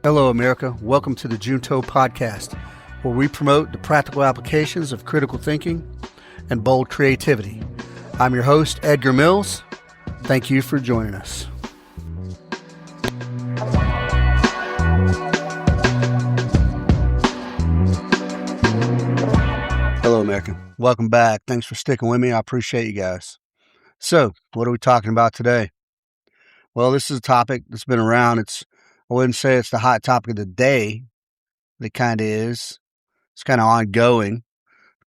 Hello, America. Welcome to the Junto Podcast, where we promote the practical applications of critical thinking and bold creativity. I'm your host, Edgar Mills. Thank you for joining us. Hello, America. Welcome back. Thanks for sticking with me. I appreciate you guys. So, what are we talking about today? Well, this is a topic that's been around. I wouldn't say it's the hot topic of the day. It kind of is. It's kind of ongoing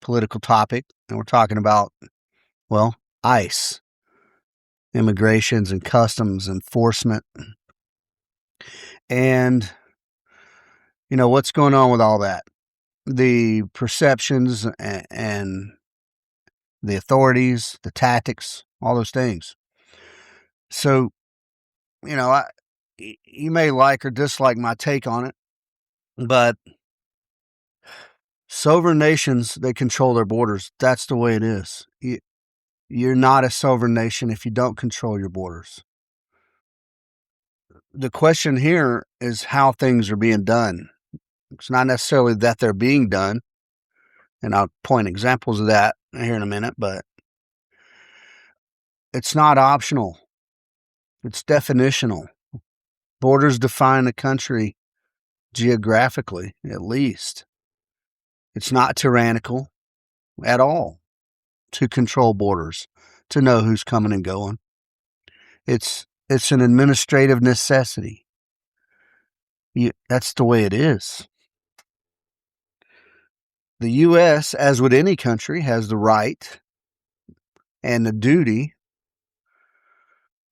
political topic. And we're talking about, ICE, immigrations and customs enforcement. And, what's going on with all that? The perceptions and the authorities, the tactics, all those things. So, you may like or dislike my take on it, but sovereign nations, they control their borders. That's the way it is. You're not a sovereign nation if you don't control your borders. The question here is how things are being done. It's not necessarily that they're being done, and I'll point examples of that here in a minute, but it's not optional. It's definitional. Borders define a country geographically, at least. It's not tyrannical at all to control borders, to know who's coming and going. It's an administrative necessity. That's the way it is. The U.S., as with any country, has the right and the duty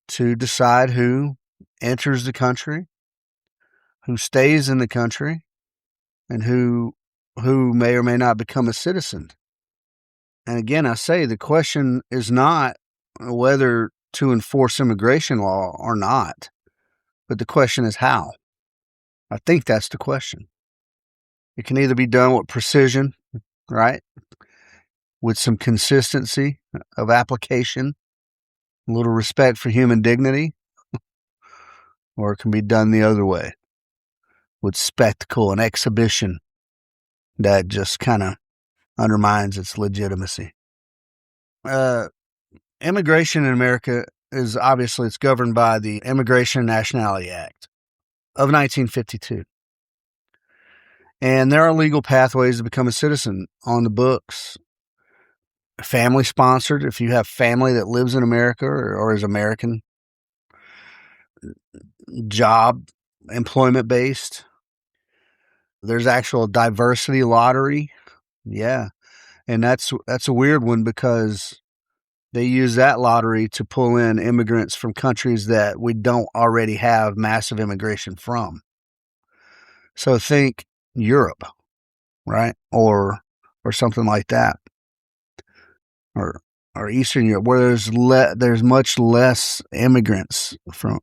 to decide who enters the country, who stays in the country, and who may or may not become a citizen. And again, I say the question is not whether to enforce immigration law or not, but the question is how. I think that's the question. It can either be done with precision, right? With some consistency of application, a little respect for human dignity, or it can be done the other way with spectacle and exhibition that just kind of undermines its legitimacy. Immigration in America is obviously, it's governed by the Immigration and Nationality Act of 1952. And there are legal pathways to become a citizen on the books. Family sponsored, if you have family that lives in America or is American. Job, employment based. There's actual diversity lottery. Yeah. And that's a weird one because they use that lottery to pull in immigrants from countries that we don't already have massive immigration from. So think Europe, right? Or something like that. Or Eastern Europe, where there's much less immigrants from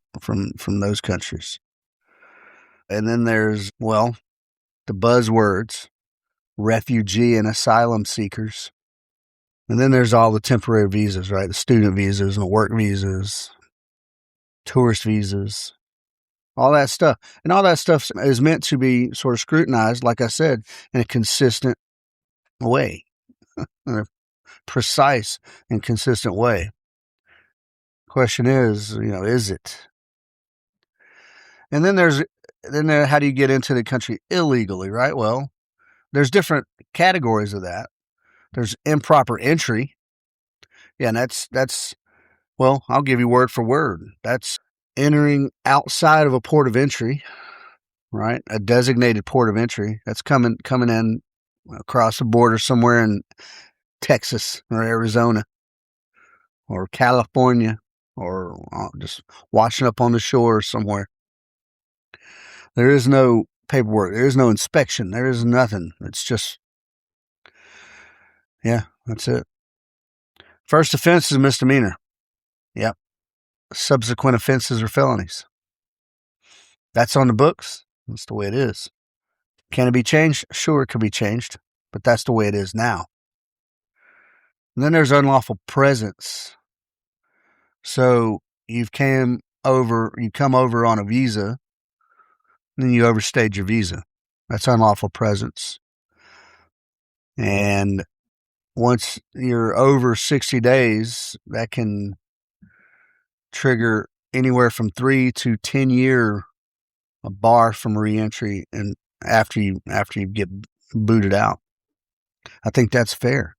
those countries. And then there's, the buzzwords, refugee and asylum seekers. And then there's all the temporary visas, right? The student visas and the work visas, tourist visas, all that stuff. And all that stuff is meant to be sort of scrutinized, like I said, in a consistent way, in a precise and consistent way. Question is, is it? And then how do you get into the country illegally, right? Well, there's different categories of that. There's improper entry. Yeah, and that's I'll give you word for word. That's entering outside of a port of entry, right? A designated port of entry. That's coming in across the border somewhere in Texas or Arizona or California or just washing up on the shore somewhere. There is no paperwork. There is no inspection. There is nothing. It's just, that's it. First offense is misdemeanor. Yep. Subsequent offenses are felonies. That's on the books. That's the way it is. Can it be changed? Sure, it can be changed, but that's the way it is now. And then there's unlawful presence. So you come over on a visa. then you overstayed your visa. That's unlawful presence. And once you're over 60 days, that can trigger anywhere from 3 to 10-year bar from reentry, and after you get booted out. I think that's fair.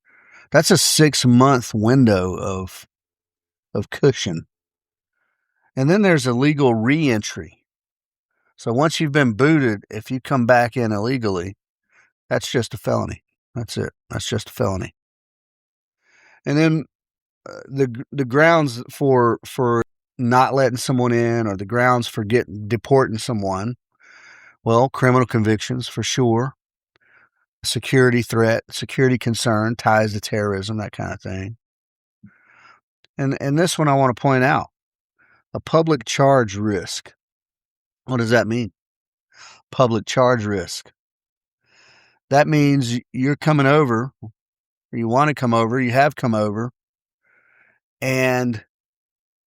That's a 6-month window of cushion. And then there's illegal reentry. So once you've been booted, if you come back in illegally, that's just a felony. That's it. That's just a felony. And then the grounds for not letting someone in, or the grounds for deporting someone, well, criminal convictions for sure, security threat, security concern, ties to terrorism, that kind of thing. And this one I want to point out, a public charge risk. What does that mean? Public charge risk. That means you're coming over, or you want to come over, you have come over, and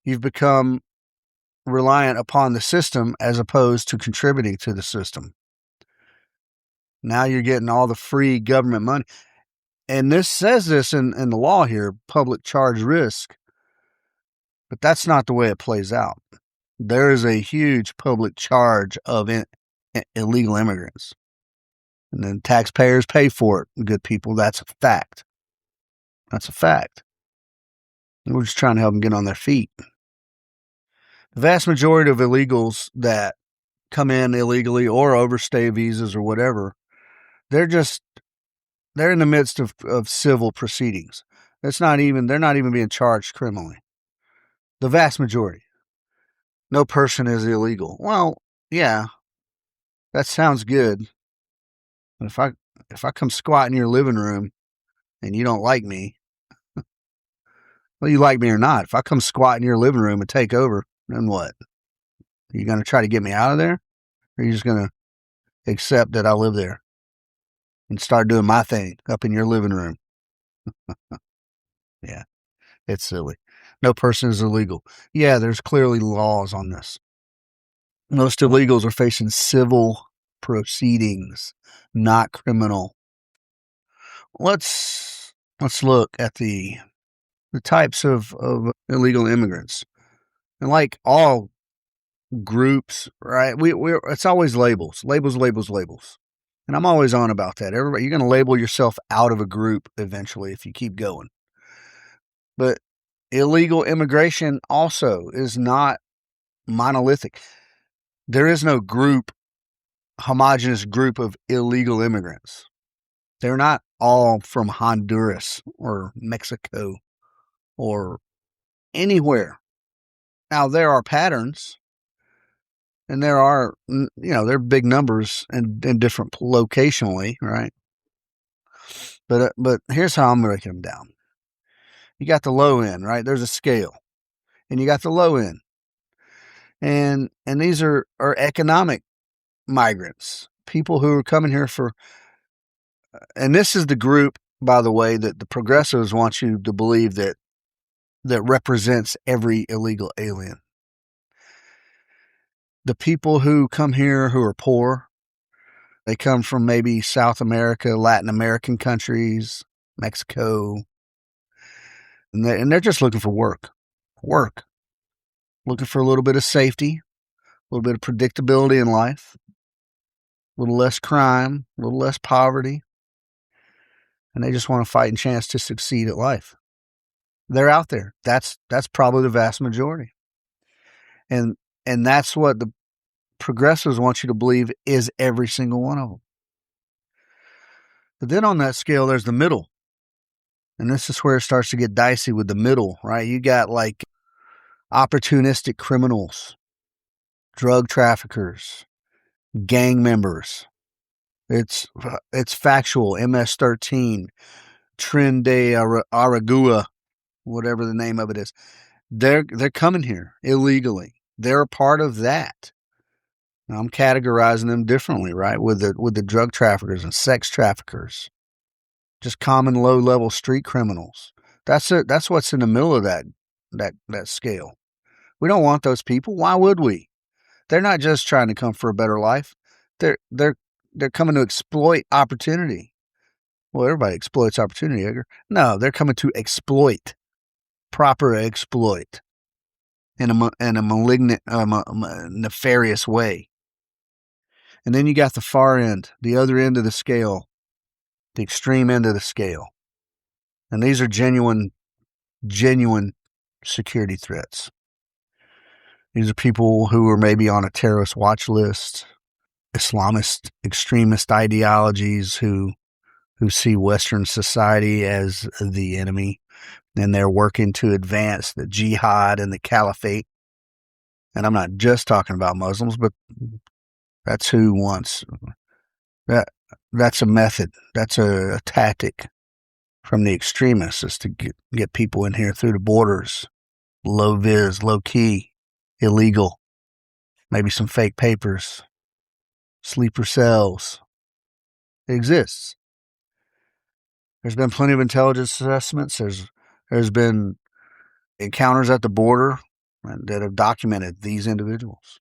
you've become reliant upon the system as opposed to contributing to the system. Now you're getting all the free government money. And this says this in the law here, public charge risk. But that's not the way it plays out. There is a huge public charge of illegal immigrants. And then taxpayers pay for it, good people. That's a fact. That's a fact. We're just trying to help them get on their feet. The vast majority of illegals that come in illegally or overstay visas or whatever, they're in the midst of civil proceedings. They're not even being charged criminally. The vast majority. No person is illegal. Well, yeah, that sounds good. But if I come squat in your living room and you don't like me, well, you like me or not. If I come squat in your living room and take over, then what? Are you going to try to get me out of there? Or are you just going to accept that I live there and start doing my thing up in your living room? Yeah, it's silly. No person is illegal. Yeah, there's clearly laws on this. Most illegals are facing civil proceedings, not criminal. Let's look at the types of illegal immigrants. And like all groups, right? It's always labels. And I'm always on about that. Everybody, you're going to label yourself out of a group eventually if you keep going. But illegal immigration also is not monolithic. There is no homogenous group of illegal immigrants. They're not all from Honduras or Mexico or anywhere. Now, there are patterns, and there are big numbers and different locationally, right? But here's how I'm breaking them down. You got the low end, right? There's a scale, and you got the low end, and these are economic migrants, people who are coming here and this is the group, by the way, that the progressives want you to believe that represents every illegal alien. The people who come here who are poor, they come from maybe South America, Latin American countries, Mexico, and they're just looking for work, looking for a little bit of safety, a little bit of predictability in life, a little less crime, a little less poverty, and they just want a fighting chance to succeed at life. They're out there. That's probably the vast majority. And that's what the progressives want you to believe is every single one of them. But then on that scale, there's the middle. And this is where it starts to get dicey with the middle, right? You got like opportunistic criminals, drug traffickers, gang members. It's factual. MS-13, Tren de Aragua, whatever the name of it is. They're coming here illegally. They're a part of that. Now, I'm categorizing them differently, right? With the drug traffickers and sex traffickers, just common low-level street criminals. That's it. That's what's in the middle of that scale. We don't want those people. Why would we? They're not just trying to come for a better life. They're they're they're coming to exploit opportunity. Well, everybody exploits opportunity, Edgar. No, they're coming to exploit, proper exploit in a malignant, nefarious way. And then you got the far end, the other end of the scale, the extreme end of the scale. And these are genuine security threats. These are people who are maybe on a terrorist watch list, Islamist extremist ideologies who see Western society as the enemy, and they're working to advance the jihad and the caliphate. And I'm not just talking about Muslims, but that's who wants that. That's a method. That's a tactic from the extremists, is to get people in here through the borders, low vis, low key, illegal, maybe some fake papers, sleeper cells. It exists. There's been plenty of intelligence assessments. There's been encounters at the border that have documented these individuals.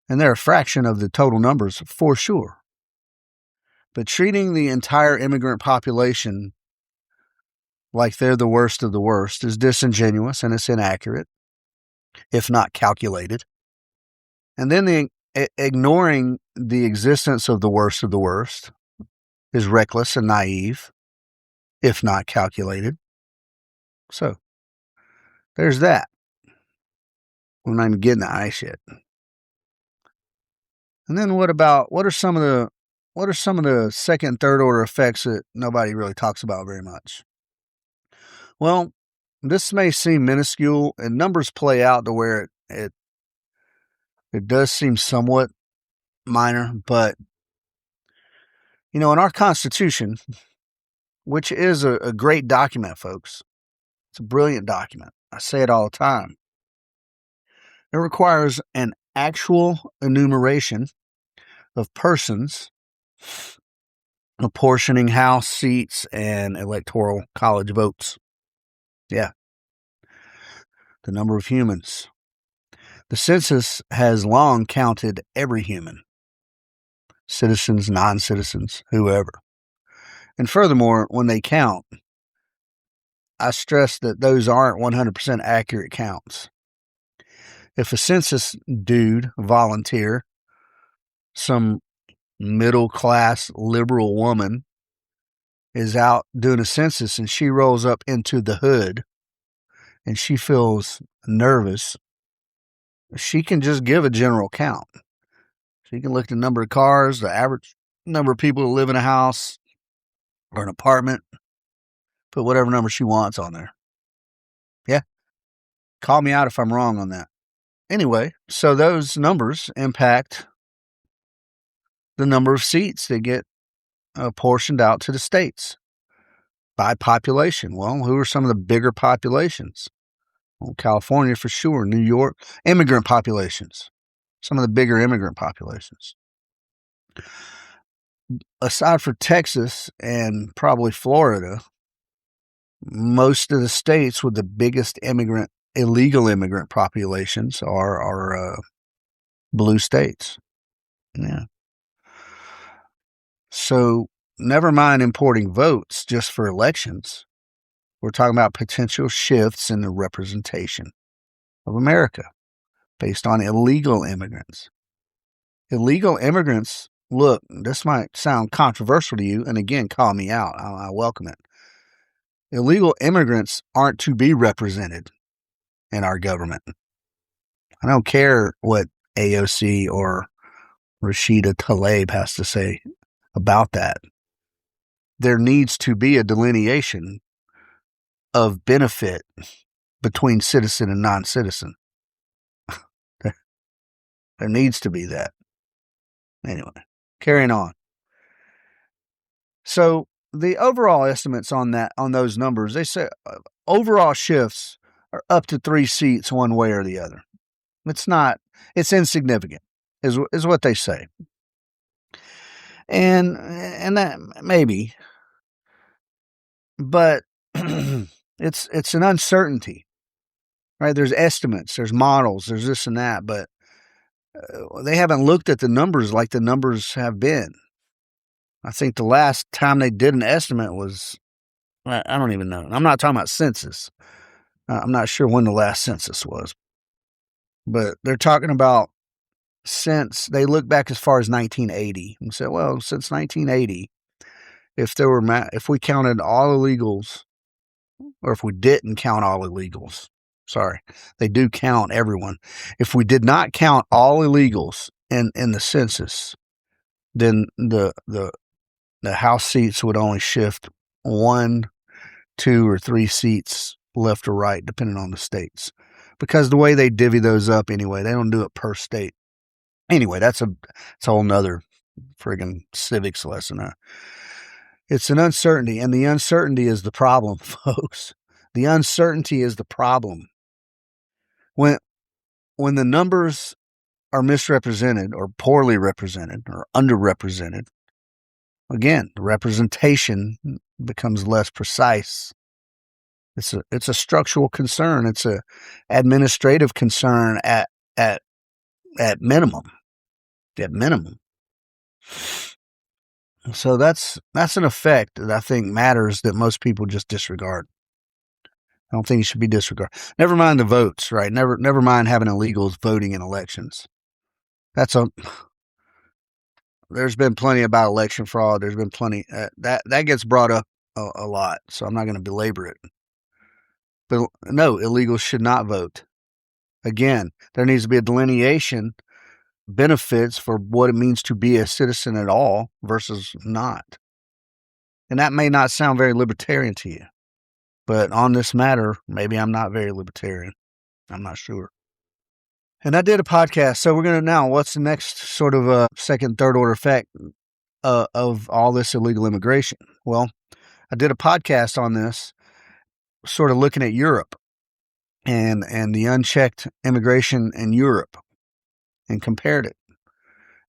And they're a fraction of the total numbers, for sure. But treating the entire immigrant population like they're the worst of the worst is disingenuous, and it's inaccurate, if not calculated. And then ignoring the existence of the worst is reckless and naive, if not calculated. So there's that. We're not even getting to ICE yet. And then what are some of the second and third order effects that nobody really talks about very much? Well, this may seem minuscule, and numbers play out to where it does seem somewhat minor, but in our Constitution, which is a great document, folks, it's a brilliant document. I say it all the time. It requires an actual enumeration of persons, apportioning House seats and electoral college votes. Yeah. The number of humans. The census has long counted every human. Citizens, non-citizens, whoever. And furthermore, when they count, I stress that those aren't 100% accurate counts. If a census dude, volunteer, some middle-class liberal woman is out doing a census and she rolls up into the hood and she feels nervous, she can just give a general count. She can look at the number of cars, the average number of people who live in a house or an apartment, put whatever number she wants on there. Yeah. Call me out if I'm wrong on that. Anyway, so those numbers impact the number of seats that get portioned out to the states by population. Well, who are some of the bigger populations? Well, California for sure, New York, immigrant populations, some of the bigger immigrant populations. Aside for Texas and probably Florida, most of the states with the biggest illegal immigrant populations are blue states. Yeah. So never mind importing votes just for elections. We're talking about potential shifts in the representation of America based on illegal immigrants. Illegal immigrants, look, this might sound controversial to you, and again, call me out. I welcome it. Illegal immigrants aren't to be represented in our government. I don't care what AOC or Rashida Tlaib has to say about that. There needs to be a delineation of benefit between citizen and non-citizen. There needs to be that. Anyway, carrying on. So the overall estimates on those numbers, they say overall shifts are up to 3 seats one way or the other. It's insignificant, is what they say. And that maybe, but it's an uncertainty, right? There's estimates, there's models, there's this and that, but They haven't looked at the numbers like the numbers have been. I think the last time they did an estimate was, I don't even know. I'm not talking about census. I'm not sure when the last census was, but they're talking about since they look back as far as 1980 and said, well, since 1980, if we counted all illegals, or if we didn't count all illegals, sorry, they do count everyone. If we did not count all illegals in the census, then the House seats would only shift 1, 2, or 3 seats left or right, depending on the states, because the way they divvy those up anyway, they don't do it per state. Anyway, it's a whole nother friggin' civics lesson. It's an uncertainty, and the uncertainty is the problem, folks. The uncertainty is the problem. When the numbers are misrepresented or poorly represented or underrepresented, again, the representation becomes less precise. It's a structural concern. It's a administrative concern at minimum. At minimum. So that's an effect that I think matters that most people just disregard. I don't think it should be disregarded. Never mind the votes, right? Never mind having illegals voting in elections. There's been plenty about election fraud. There's been plenty that gets brought up a lot. So I'm not going to belabor it. But no, illegals should not vote. Again, there needs to be a delineation, benefits for what it means to be a citizen at all versus not. And that may not sound very libertarian to you, but on this matter, maybe I'm not very libertarian. I'm not sure. And I did a podcast. So we're going to now, what's the next sort of second, third order effect of all this illegal immigration? Well, I did a podcast on this, sort of looking at Europe and the unchecked immigration in Europe and compared it.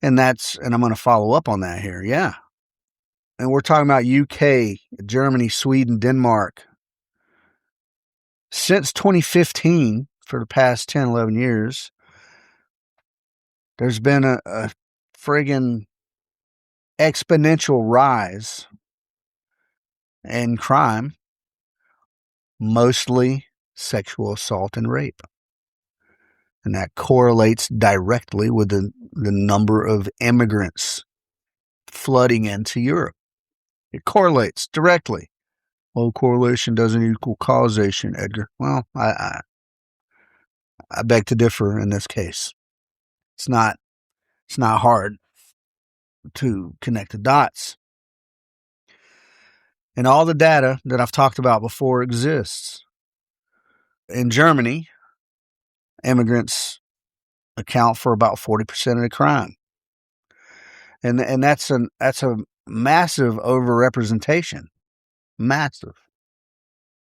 And I'm going to follow up on that here. Yeah. And we're talking about UK, Germany, Sweden, Denmark. Since 2015, for the past 10, 11 years, there's been a friggin' exponential rise in crime, mostly sexual assault and rape. And that correlates directly with the number of immigrants flooding into Europe. It correlates directly. Well, correlation doesn't equal causation, Edgar. Well, I beg to differ in this case. It's not hard to connect the dots. And all the data that I've talked about before exists. In Germany, immigrants account for about 40% of the crime. And that's a massive overrepresentation. Massive.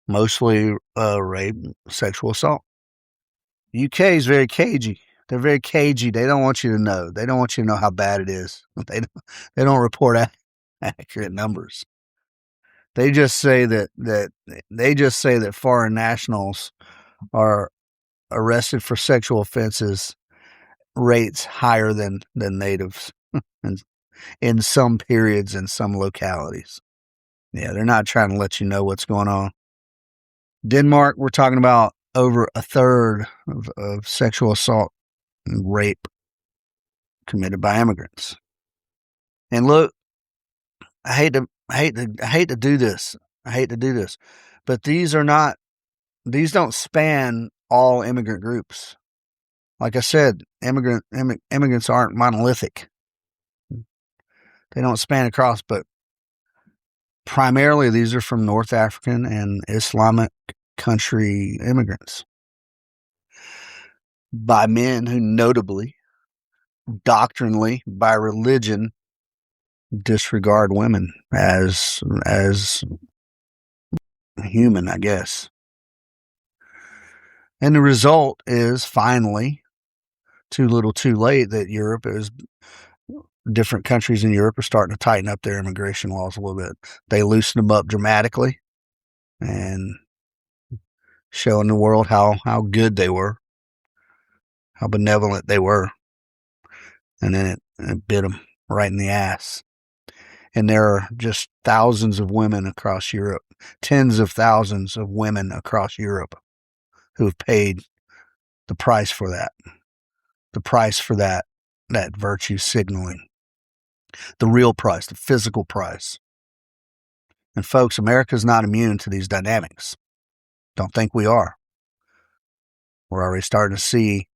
Mostly rape, sexual assault. UK is very cagey. They're very cagey. They don't want you to know. They don't want you to know how bad it is. They don't report accurate numbers. They just say that foreign nationals are arrested for sexual offenses rates higher than natives in some periods in some localities. Yeah, they're not trying to let you know what's going on. Denmark, we're talking about over a third of sexual assault and rape committed by immigrants. And look, I hate to do this. But these don't span all immigrant groups. Like I said, immigrants aren't monolithic. They don't span across, but primarily these are from North African and Islamic country immigrants by men who notably, doctrinally, by religion, disregard women as human, I guess. And the result is finally, too little too late, that different countries in Europe are starting to tighten up their immigration laws a little bit. They loosen them up dramatically and showing the world how good they were, how benevolent they were. and then it bit them right in the ass. And there are just thousands of women across Europe, tens of thousands of women across Europe who have paid the price for that, that virtue signaling, the real price, the physical price. And folks, America's not immune to these dynamics. Don't think we are. We're already starting to see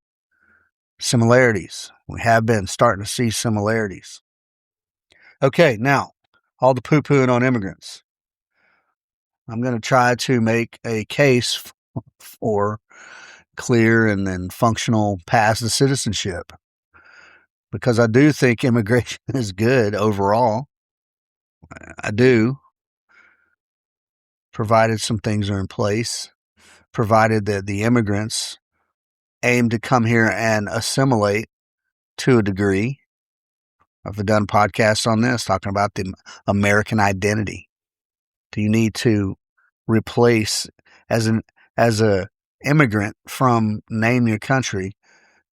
similarities. We have been starting to see similarities. Okay, now, all the poo-pooing on immigrants. I'm going to try to make a case for clear and then functional paths to citizenship, because I do think immigration is good overall. I do, provided some things are in place, provided that the immigrants aim to come here and assimilate to a degree. I've done podcasts on this talking about the American identity. Do you need to replace as a immigrant from name your country?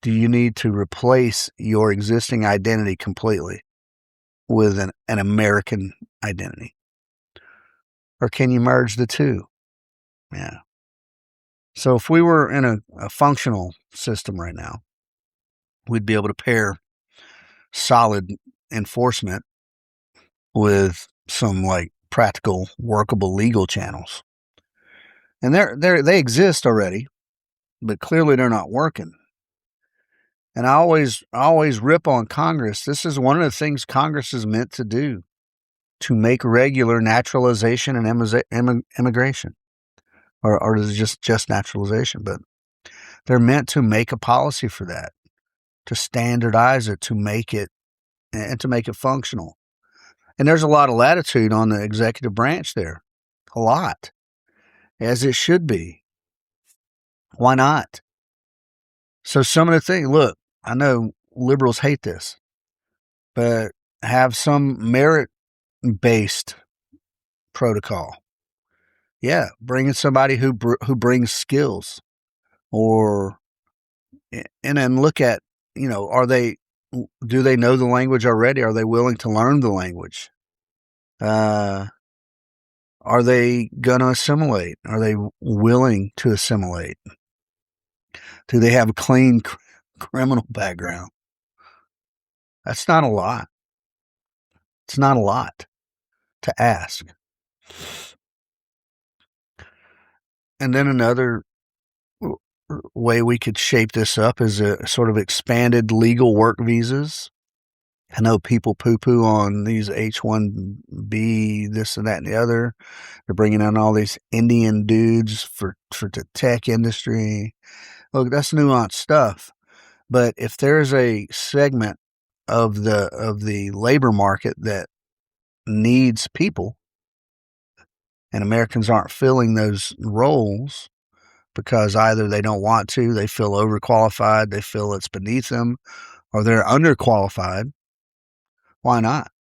Do you need to replace your existing identity completely with an American identity? Or can you merge the two? Yeah. So if we were in a functional system right now, we'd be able to pair solid enforcement with some like practical, workable legal channels. And they exist already, but clearly they're not working. And I always rip on Congress. This is one of the things Congress is meant to do, to make regular naturalization and immigration. Or is it just naturalization? But they're meant to make a policy for that, to standardize it, to make it functional. And there's a lot of latitude on the executive branch there. A lot. As it should be. Why not? So some of the things, look, I know liberals hate this, but have some merit-based protocol. Yeah, bringing somebody who brings skills, or and then look at, do they know the language already? Are they willing to learn the language? Are they gonna assimilate? Are they willing to assimilate? Do they have a clean criminal background? That's not a lot. It's not a lot to ask. And then another way we could shape this up is a sort of expanded legal work visas. I know people poo-poo on these H-1B, this and that and the other. They're bringing in all these Indian dudes for the tech industry. Look, that's nuanced stuff. But if there's a segment of the labor market that needs people, and Americans aren't filling those roles because either they don't want to, they feel overqualified, they feel it's beneath them, or they're underqualified, why not?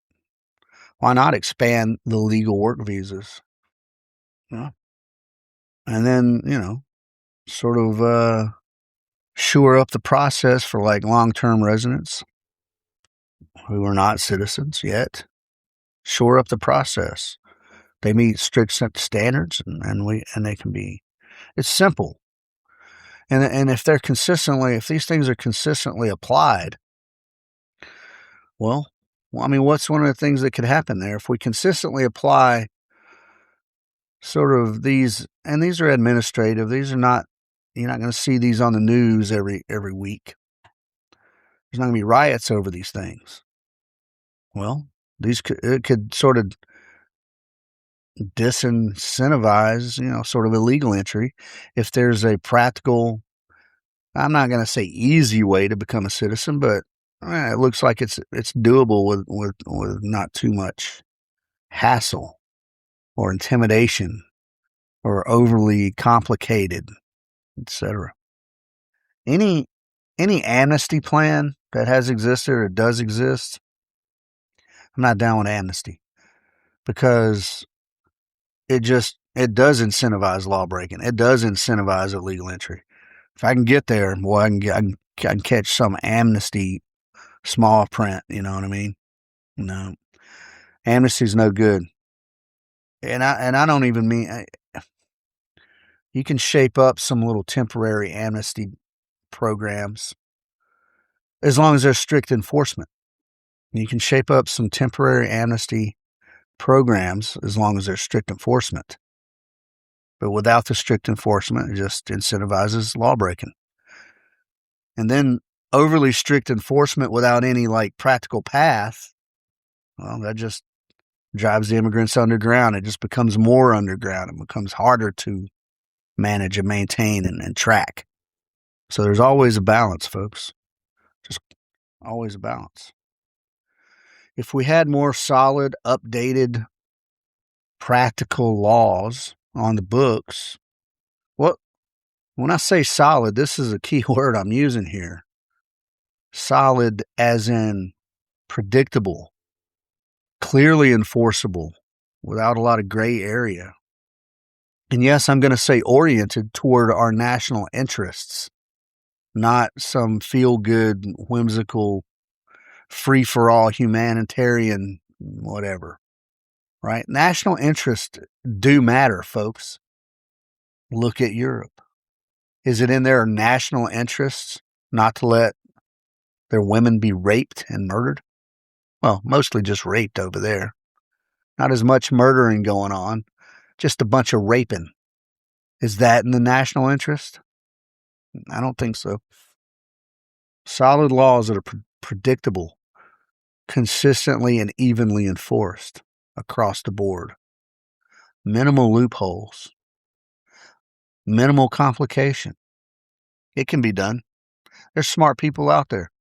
Why not expand the legal work visas? Yeah. And then, sort of shore up the process for like long-term residents who are not citizens yet. Shore up the process. They meet strict standards, and they can be. It's simple. And if these things are consistently applied, well, what's one of the things that could happen there? If we consistently apply sort of these, and these are administrative, these are not, you're not going to see these on the news every week. There's not going to be riots over these things. Well, it could sort of disincentivize, sort of illegal entry if there's a practical, I'm not going to say easy way to become a citizen, but it looks like it's doable with not too much hassle or intimidation or overly complicated, etc. Any amnesty plan that has existed or does exist, I'm not down with amnesty, because it does incentivize law breaking. It does incentivize illegal entry. If I can get there, boy, I can catch some amnesty small print, you know what I mean? No. Amnesty's no good. And I don't even mean, you can shape up some little temporary amnesty programs as long as there's strict enforcement. You can shape up some temporary amnesty programs as long as there's strict enforcement. But without the strict enforcement, it just incentivizes law breaking. And then overly strict enforcement without any like practical path, well, that just drives the immigrants underground. It just becomes more underground. It becomes harder to manage and maintain and track. So there's always a balance, folks. Just always a balance. If we had more solid, updated, practical laws on the books, when I say solid, this is a key word I'm using here. Solid as in predictable, clearly enforceable, without a lot of gray area. And yes, I'm going to say oriented toward our national interests, not some feel-good, whimsical, free-for-all humanitarian whatever, right? National interests do matter, folks. Look at Europe. Is it in their national interests not to let their women be raped and murdered? Well, mostly just raped over there. Not as much murdering going on, just a bunch of raping. Is that in the national interest? I don't think so. Solid laws that are predictable, consistently and evenly enforced across the board. Minimal loopholes. Minimal complication. It can be done. There's smart people out there.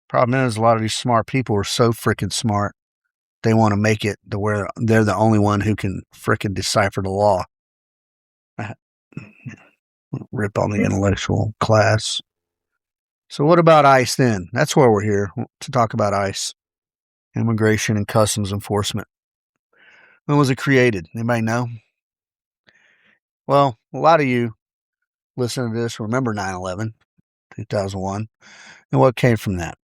Problem is, a lot of these smart people are so freaking smart, they want to make it to where they're the only one who can freaking decipher the law. Rip on the intellectual class. So what about ICE then? That's why we're here, to talk about ICE. Immigration and Customs Enforcement. When was it created? Anybody know? Well, a lot of you listening to this remember 9/11, 2001, and what came from that?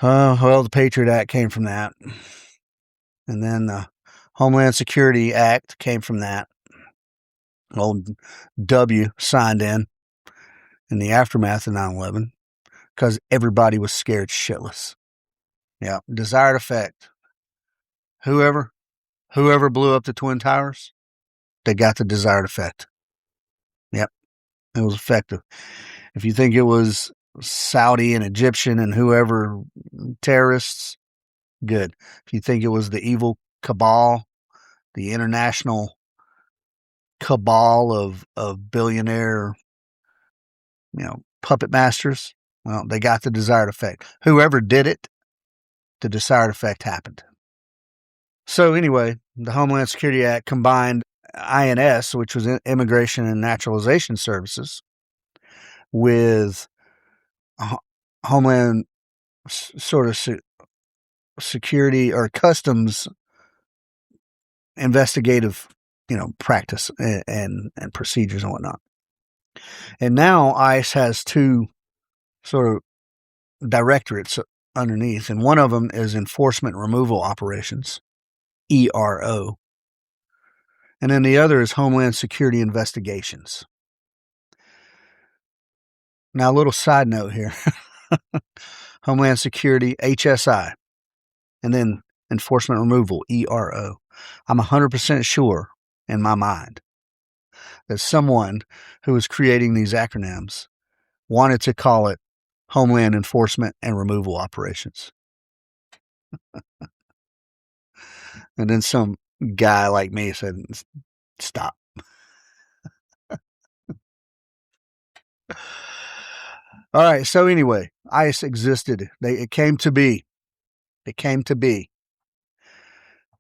Well, the Patriot Act came from that. And then the Homeland Security Act came from that. Old W signed in the aftermath of 9/11 because everybody was scared shitless. Yeah, desired effect. Whoever blew up the Twin Towers, they got the desired effect. Yep, it was effective. If you think it was Saudi and Egyptian and whoever terrorists, good. If you think it was the evil cabal, the international cabal of billionaire, puppet masters, well, they got the desired effect. Whoever did it, the desired effect happened. So anyway, the Homeland Security Act combined INS, which was Immigration and Naturalization Services, with Homeland sort of security or customs investigative, practice and procedures and whatnot. And now ICE has two sort of directorates underneath, and one of them is Enforcement Removal Operations, ERO. And then the other is Homeland Security Investigations. Now, a little side note here. Homeland Security, HSI, and then Enforcement Removal, ERO. I'm 100% sure in my mind that someone who was creating these acronyms wanted to call it Homeland Enforcement and Removal Operations. And then some guy like me said, stop. All right. So anyway, ICE existed. It came to be. It came to be.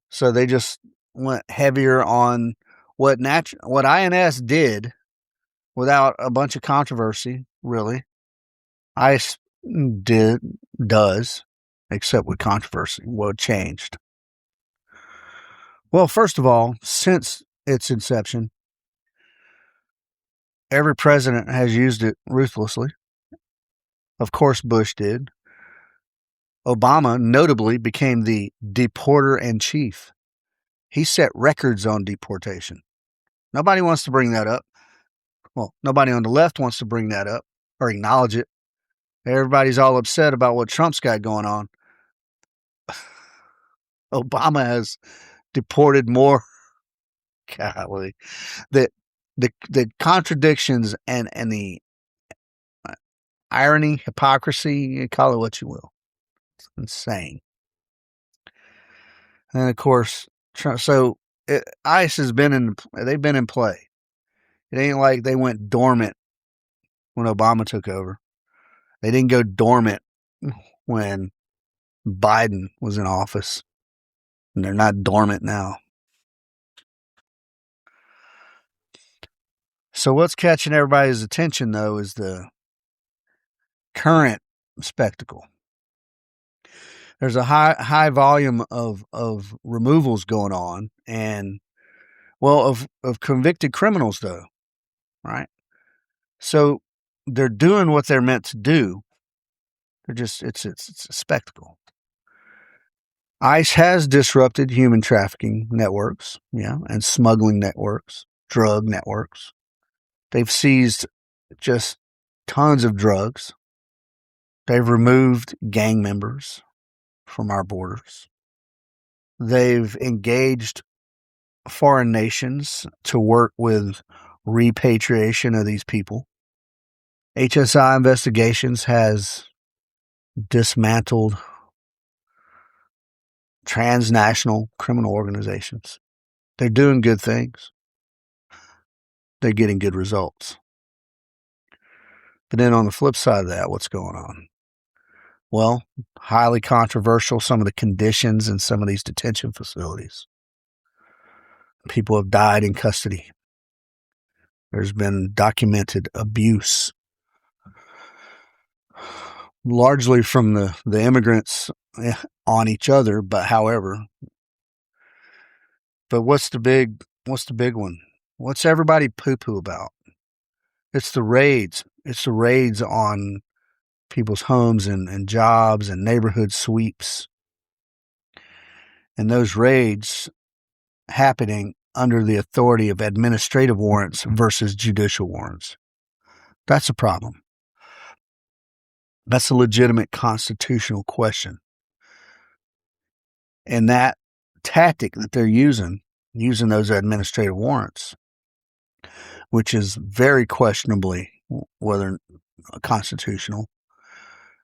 So they just went heavier on what INS did without a bunch of controversy, really. ICE does, except with controversy. What changed? Well, first of all, since its inception, every president has used it ruthlessly. Of course, Bush did. Obama notably became the deporter in chief. He set records on deportation. Nobody wants to bring that up. Well, nobody on the left wants to bring that up or acknowledge it. Everybody's all upset about what Trump's got going on. Obama has deported more. Golly, the contradictions and the irony, hypocrisy, call it what you will. It's insane. And of course, Trump. So ICE has been they've been in play. It ain't like they went dormant when Obama took over. They didn't go dormant when Biden was in office, and they're not dormant now. So what's catching everybody's attention, though, is the current spectacle. There's a high volume of removals going on, and of convicted criminals, though, right? So they're doing what they're meant to do. They're just it's a spectacle. ICE has disrupted human trafficking networks, and smuggling networks, drug networks. They've seized just tons of drugs. They've removed gang members from our borders. They've engaged foreign nations to work with repatriation of these people. HSI Investigations has dismantled transnational criminal organizations. They're doing good things. They're getting good results. But then on the flip side of that, what's going on? Well, highly controversial, some of the conditions in some of these detention facilities. People have died in custody. There's been documented abuse, largely from the immigrants on each other, but however. But what's the big one? What's everybody poo-poo about? It's the raids. It's the raids on people's homes and jobs and neighborhood sweeps. And those raids happening under the authority of administrative warrants versus judicial warrants. That's a problem. That's a legitimate constitutional question. And that tactic that they're using those administrative warrants, which is very questionably whether constitutional,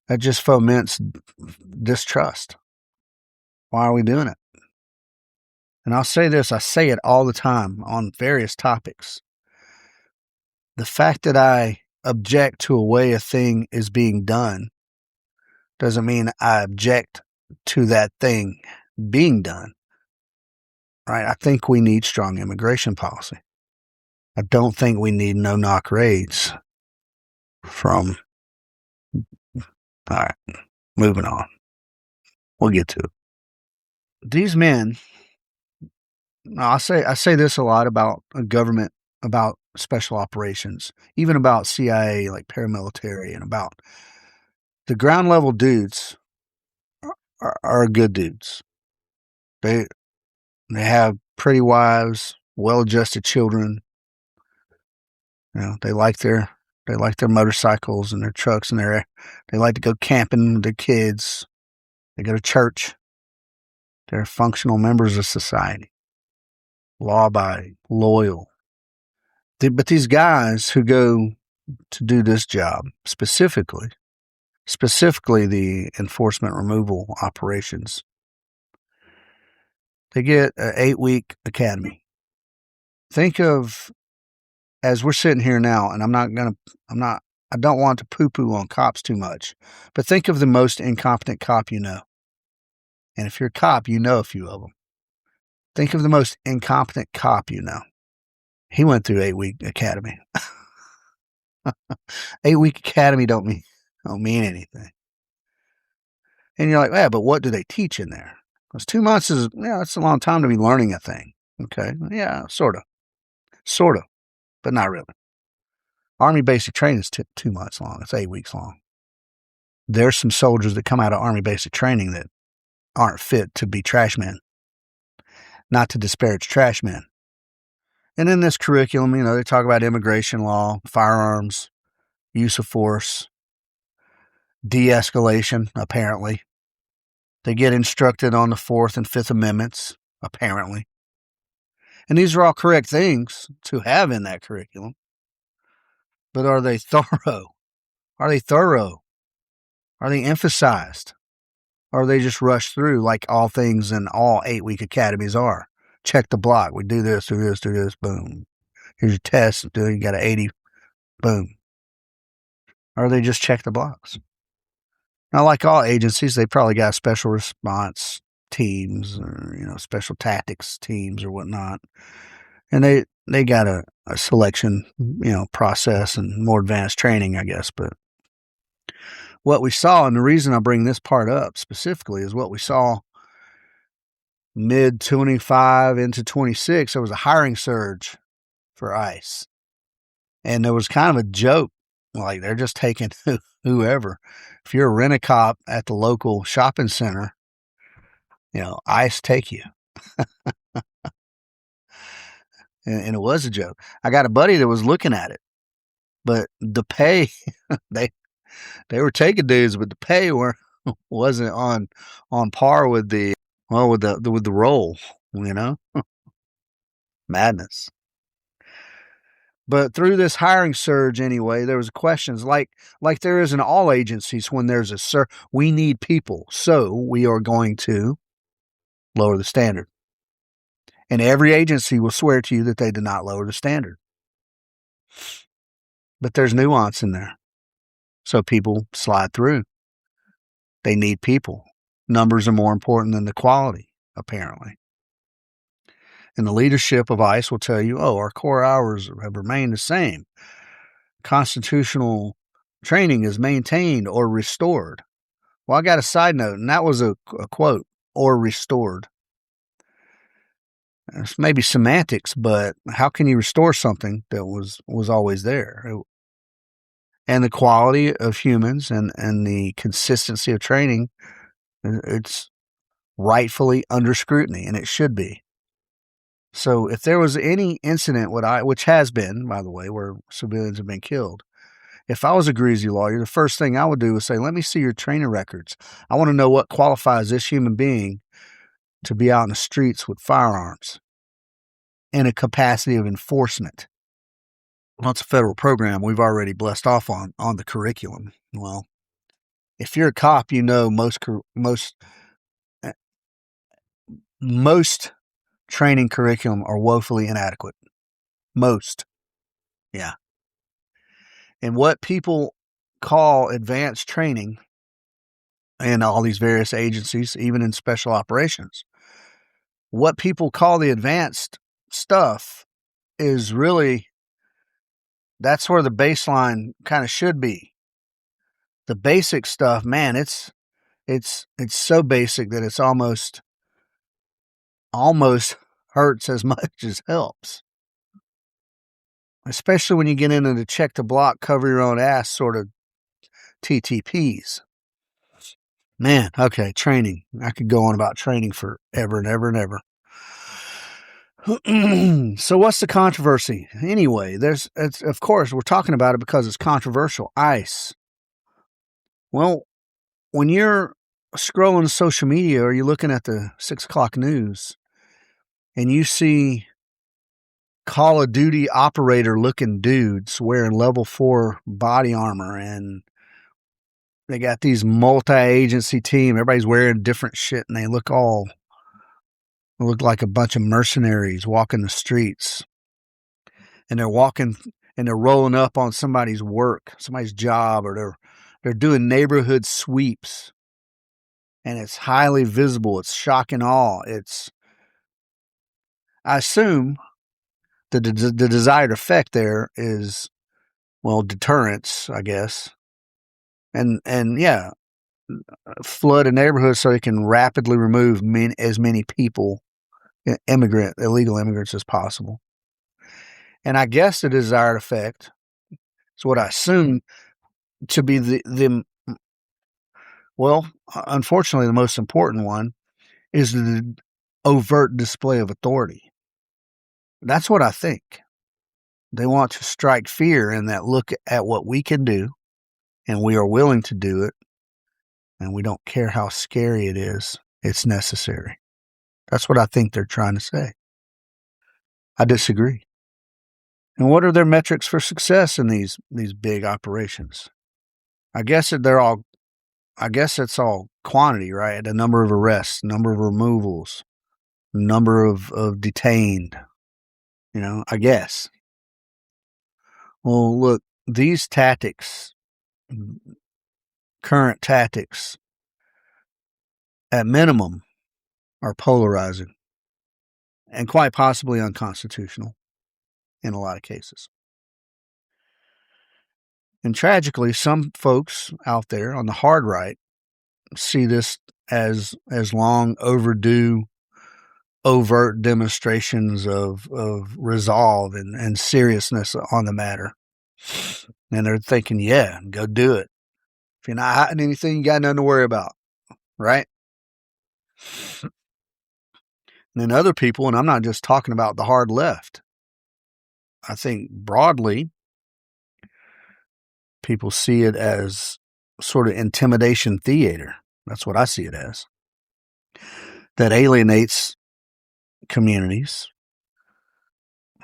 that just foments distrust. Why are we doing it? And I'll say this, I say it all the time on various topics. The fact that I object to a way a thing is being done doesn't mean I object to that thing being done. Right? I think we need strong immigration policy. I don't think we need no-knock raids from... All right, moving on. We'll get to it. These men, I say this a lot about a government, about special operations, even about CIA, like paramilitary, and about the ground level dudes are good dudes. They have pretty wives, well-adjusted children. They like their motorcycles and their trucks, and they like to go camping with their kids. They go to church. They're functional members of society, law-abiding, loyal. But these guys who go to do this job, specifically the enforcement removal operations, they get an 8-week academy. Think of, as we're sitting here now, and I don't want to poo-poo on cops too much, but think of the most incompetent cop you know. And if you're a cop, you know a few of them. Think of the most incompetent cop you know. He went through 8-week academy. 8-week academy don't mean anything. And you're like, yeah, but what do they teach in there? Because 2 months is, that's a long time to be learning a thing. Okay, yeah, sort of, but not really. Army basic training is 2 months long. It's 8 weeks long. there's some soldiers that come out of Army basic training that aren't fit to be trash men. Not to disparage trash men. And in this curriculum, they talk about immigration law, firearms, use of force, de-escalation, apparently. They get instructed on the Fourth and Fifth Amendments, apparently. And these are all correct things to have in that curriculum. But are they thorough? Are they thorough? Are they emphasized? Or are they just rushed through like all things in all 8-week academies are? Check the block. We do this, boom. Here's your test. You got an 80, boom. Or they just check the blocks. Now, like all agencies, they probably got special response teams or, special tactics teams or whatnot. And they got a selection, process and more advanced training, I guess. But what we saw, and the reason I bring this part up specifically, is what we saw mid-25 into 26. There was a hiring surge for ICE. And there was kind of a joke, like they're just taking whoever. If you're a rent-a-cop at the local shopping center, ICE take you. And it was a joke. I got a buddy that was looking at it, but the pay, they were taking dudes, but the pay wasn't on par with the role, madness. But through this hiring surge, anyway, there was questions like there is in all agencies when there's we need people, so we are going to lower the standard. And every agency will swear to you that they did not lower the standard. But there's nuance in there. So people slide through. They need people. Numbers are more important than the quality, apparently. And the leadership of ICE will tell you, our core hours have remained the same. Constitutional training is maintained or restored. Well, I got a side note, and that was a quote, or restored. It's maybe semantics, but how can you restore something that was always there? And the quality of humans and the consistency of training, it's rightfully under scrutiny, and it should be. So if there was any incident, which has been, by the way, where civilians have been killed, if I was a greasy lawyer, the first thing I would do is say, let me see your training records. I want to know what qualifies this human being to be out in the streets with firearms in a capacity of enforcement. Well, it's a federal program. We've already blessed off on the curriculum. Well, if you're a cop, most training curriculum are woefully inadequate. Most. Yeah. And what people call advanced training in all these various agencies, even in special operations, what people call the advanced stuff is really, that's where the baseline kind of should be. The basic stuff, man, it's so basic that it's almost hurts as much as helps. Especially when you get into the check the block, cover your own ass sort of TTPs. Man, okay, training. I could go on about training forever and ever and ever. So what's the controversy? Anyway, of course, we're talking about it because it's controversial. ICE. Well, when you're scrolling social media or you're looking at the 6 o'clock news and you see Call of Duty operator looking dudes wearing level 4 body armor, and they got these multi-agency team, everybody's wearing different shit, and they look like a bunch of mercenaries walking the streets. And they're walking and they're rolling up on somebody's work, somebody's job, or they're doing neighborhood sweeps. And it's highly visible. It's shock and awe. I assume the desired effect there is, well, deterrence, I guess. And yeah, flood a neighborhood so they can rapidly remove as many people, illegal immigrants as possible. And I guess the desired effect is what I assume to be the Well, unfortunately, the most important one is the overt display of authority. That's what I think. They want to strike fear in that look at what we can do, and we are willing to do it, and we don't care how scary it is. It's necessary. That's what I think they're trying to say. I disagree. And what are their metrics for success in these big operations? I guess it's all quantity, right? The number of arrests, number of removals, number of detained, I guess. Well, look, these tactics, current tactics, at minimum, are polarizing and quite possibly unconstitutional in a lot of cases. And tragically, some folks out there on the hard right see this as long overdue overt demonstrations of resolve and seriousness on the matter. And they're thinking, yeah, go do it. If you're not hiding anything, you got nothing to worry about, right? And then other people, and I'm not just talking about the hard left, I think broadly, people see it as sort of intimidation theater. That's what I see it as. That alienates communities.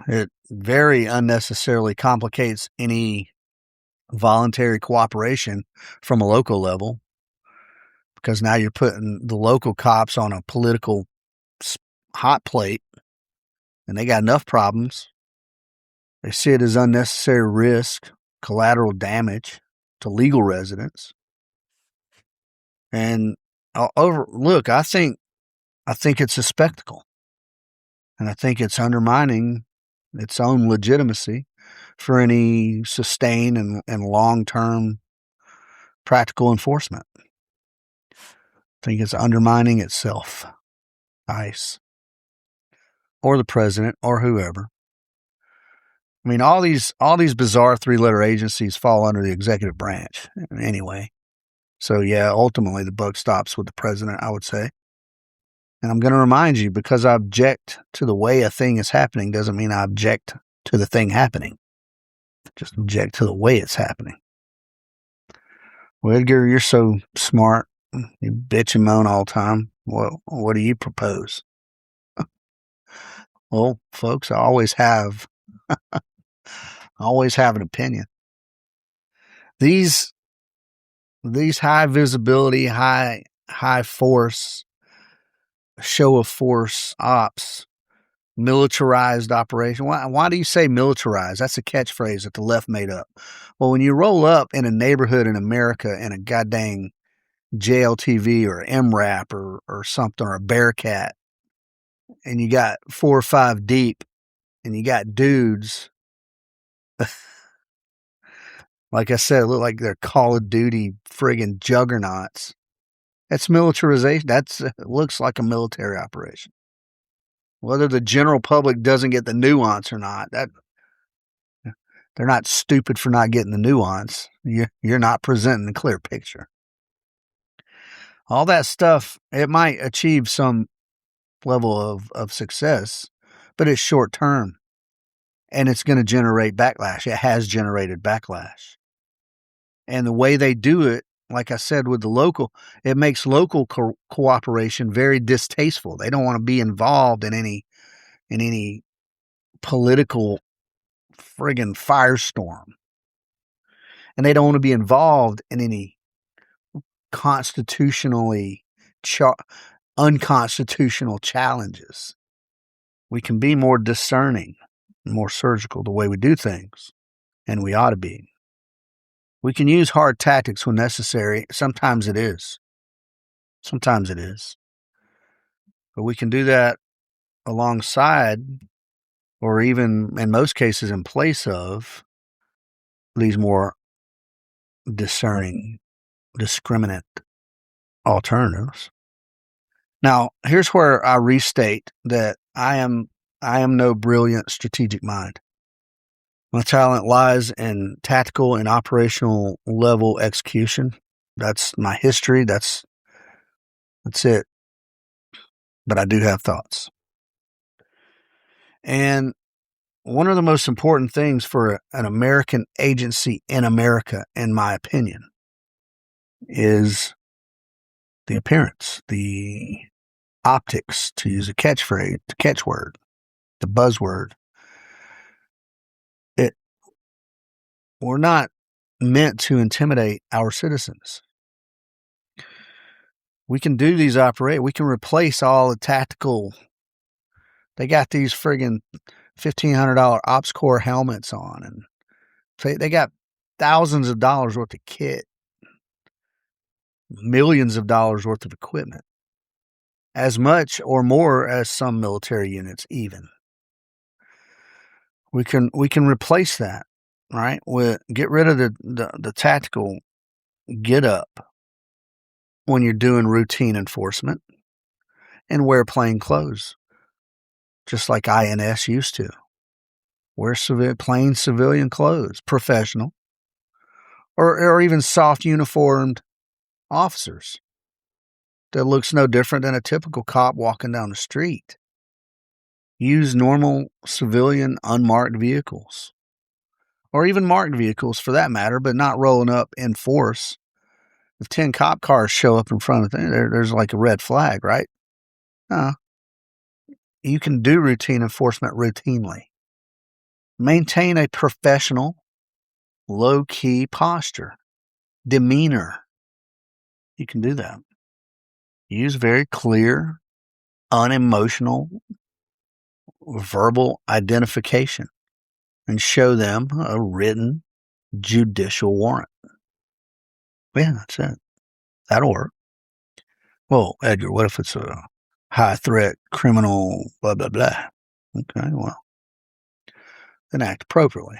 It very unnecessarily complicates any voluntary cooperation from a local level, because now you're putting the local cops on a political hot plate, and they got enough problems. They see it as unnecessary risk, collateral damage to legal residents. And look, I think it's a spectacle, and I think it's undermining its own legitimacy for any sustained and long-term practical enforcement. I think it's undermining itself, ICE, or the president, or whoever. I mean, all these bizarre three-letter agencies fall under the executive branch anyway. So yeah, ultimately the buck stops with the president, I would say. And I'm going to remind you, because I object to the way a thing is happening doesn't mean I object to the thing happening. Just object to the way it's happening. Well, Edgar, you're so smart. You bitch and moan all the time. Well, what do you propose? Well, folks, I always have an opinion. These high visibility, high force, show of force ops, militarized operation. Why do you say militarized? That's a catchphrase that the left made up. Well, when you roll up in a neighborhood in America in a goddamn JLTV or MRAP or something, or a Bearcat, and you got 4 or 5 deep, and you got dudes, like I said, look like they're Call of Duty friggin' juggernauts. That's militarization. It looks like a military operation. Whether the general public doesn't get the nuance or not, they're not stupid for not getting the nuance. You're not presenting a clear picture. All that stuff, it might achieve some level of success, but it's short term, and it's going to generate backlash. It has generated backlash. And the way they do it, like I said, with the local, it makes local cooperation very distasteful. They don't want to be involved in any political friggin' firestorm. And they don't want to be involved in any unconstitutional challenges. We can be more discerning, more surgical the way we do things, and we ought to be. We can use hard tactics when necessary. Sometimes it is. But we can do that alongside, or even in most cases in place of, these more discerning, discriminate alternatives. Now, here's where I restate that I am no brilliant strategic mind. My talent lies in tactical and operational level execution. That's my history. That's it. But I do have thoughts. And one of the most important things for an American agency in America, in my opinion, is the appearance, the optics, to use a catchphrase, the catchword, the buzzword. We're not meant to intimidate our citizens. We can do these we can replace all the tactical. They got these friggin' $1,500 Ops Corps helmets on, and they got thousands of dollars worth of kit, millions of dollars worth of equipment, as much or more as some military units even. We can replace that, right? Get rid of the tactical get up when you're doing routine enforcement and wear plain clothes, just like INS used to. Wear plain civilian clothes, professional, or even soft uniformed officers that looks no different than a typical cop walking down the street. Use normal civilian unmarked vehicles, or even marked vehicles for that matter, but not rolling up in force. If 10 cop cars show up in front of them, there's like a red flag, right? You can do routine enforcement routinely. Maintain a professional, low-key posture, demeanor. You can do that. Use very clear, unemotional, verbal identification and show them a written judicial warrant. Yeah, that's it. That'll work. Well, Edgar, what if it's a high threat criminal, blah, blah, blah? Okay, well, then act appropriately.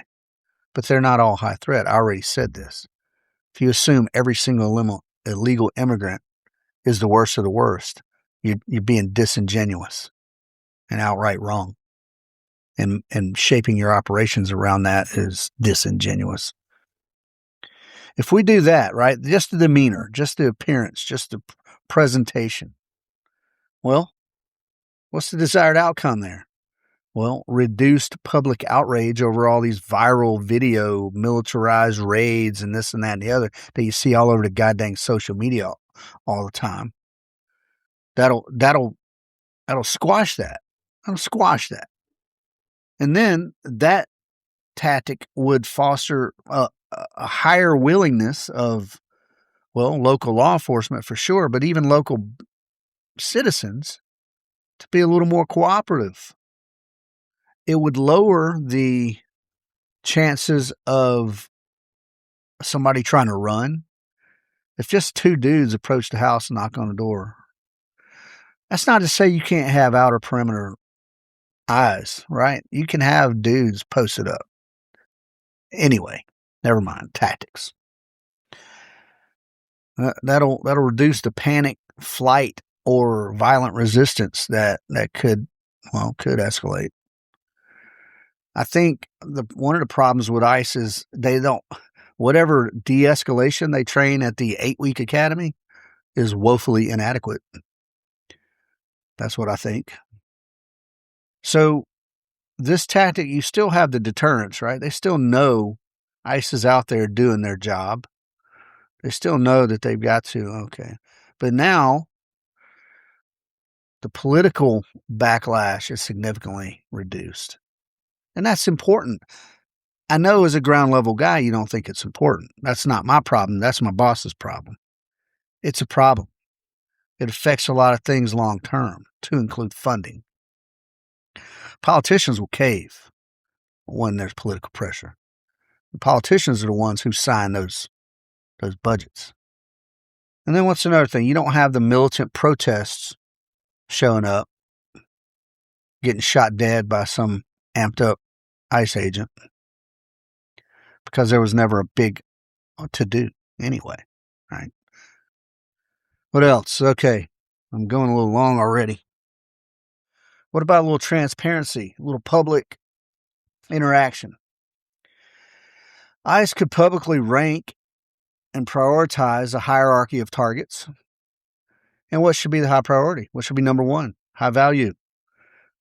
But they're not all high threat. I already said this. If you assume every single illegal immigrant is the worst of the worst, you're being disingenuous and outright wrong. And shaping your operations around that is disingenuous. If we do that, right, just the demeanor, just the appearance, just the presentation, well, what's the desired outcome there? Well, reduced public outrage over all these viral video, militarized raids and this and that and the other that you see all over the goddamn social media all the time. That'll squash that. That'll squash that. And then that tactic would foster a higher willingness of, well, local law enforcement for sure, but even local citizens to be a little more cooperative. It would lower the chances of somebody trying to run. If just two dudes approach the house and knock on the door, that's not to say you can't have outer perimeter eyes, right? You can have dudes posted up. Anyway, never mind. Tactics. That'll reduce the panic, flight, or violent resistance that could escalate. I think one of the problems with ICE is they don't, whatever de-escalation they train at the 8-week academy is woefully inadequate. That's what I think. So this tactic, you still have the deterrence, right? They still know ICE is out there doing their job. They still know that they've got to, okay. But now the political backlash is significantly reduced. And that's important. I know as a ground level guy, you don't think it's important. That's not my problem. That's my boss's problem. It's a problem. It affects a lot of things long term, to include funding. Politicians will cave when there's political pressure. The politicians are the ones who sign those budgets. And then what's another thing? You don't have the militant protests showing up, getting shot dead by some amped up ICE agent, because there was never a big to do anyway, right? What else? Okay, I'm going a little long already. What about a little transparency, a little public interaction? ICE could publicly rank and prioritize a hierarchy of targets. And what should be the high priority? What should be number one? High value.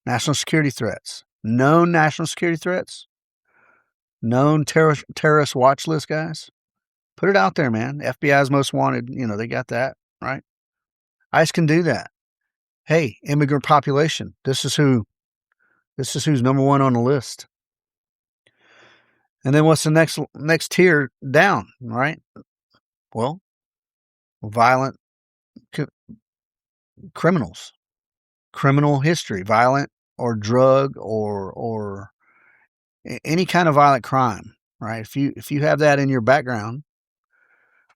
National security threats. Known national security threats. Known terrorist watch list guys. Put it out there, man. FBI's most wanted. They got that, right? ICE can do that. Hey, immigrant population. This is who's number one on the list. And then what's the next tier down, right? Well, violent criminals, criminal history, violent or drug or any kind of violent crime, right? If you have that in your background,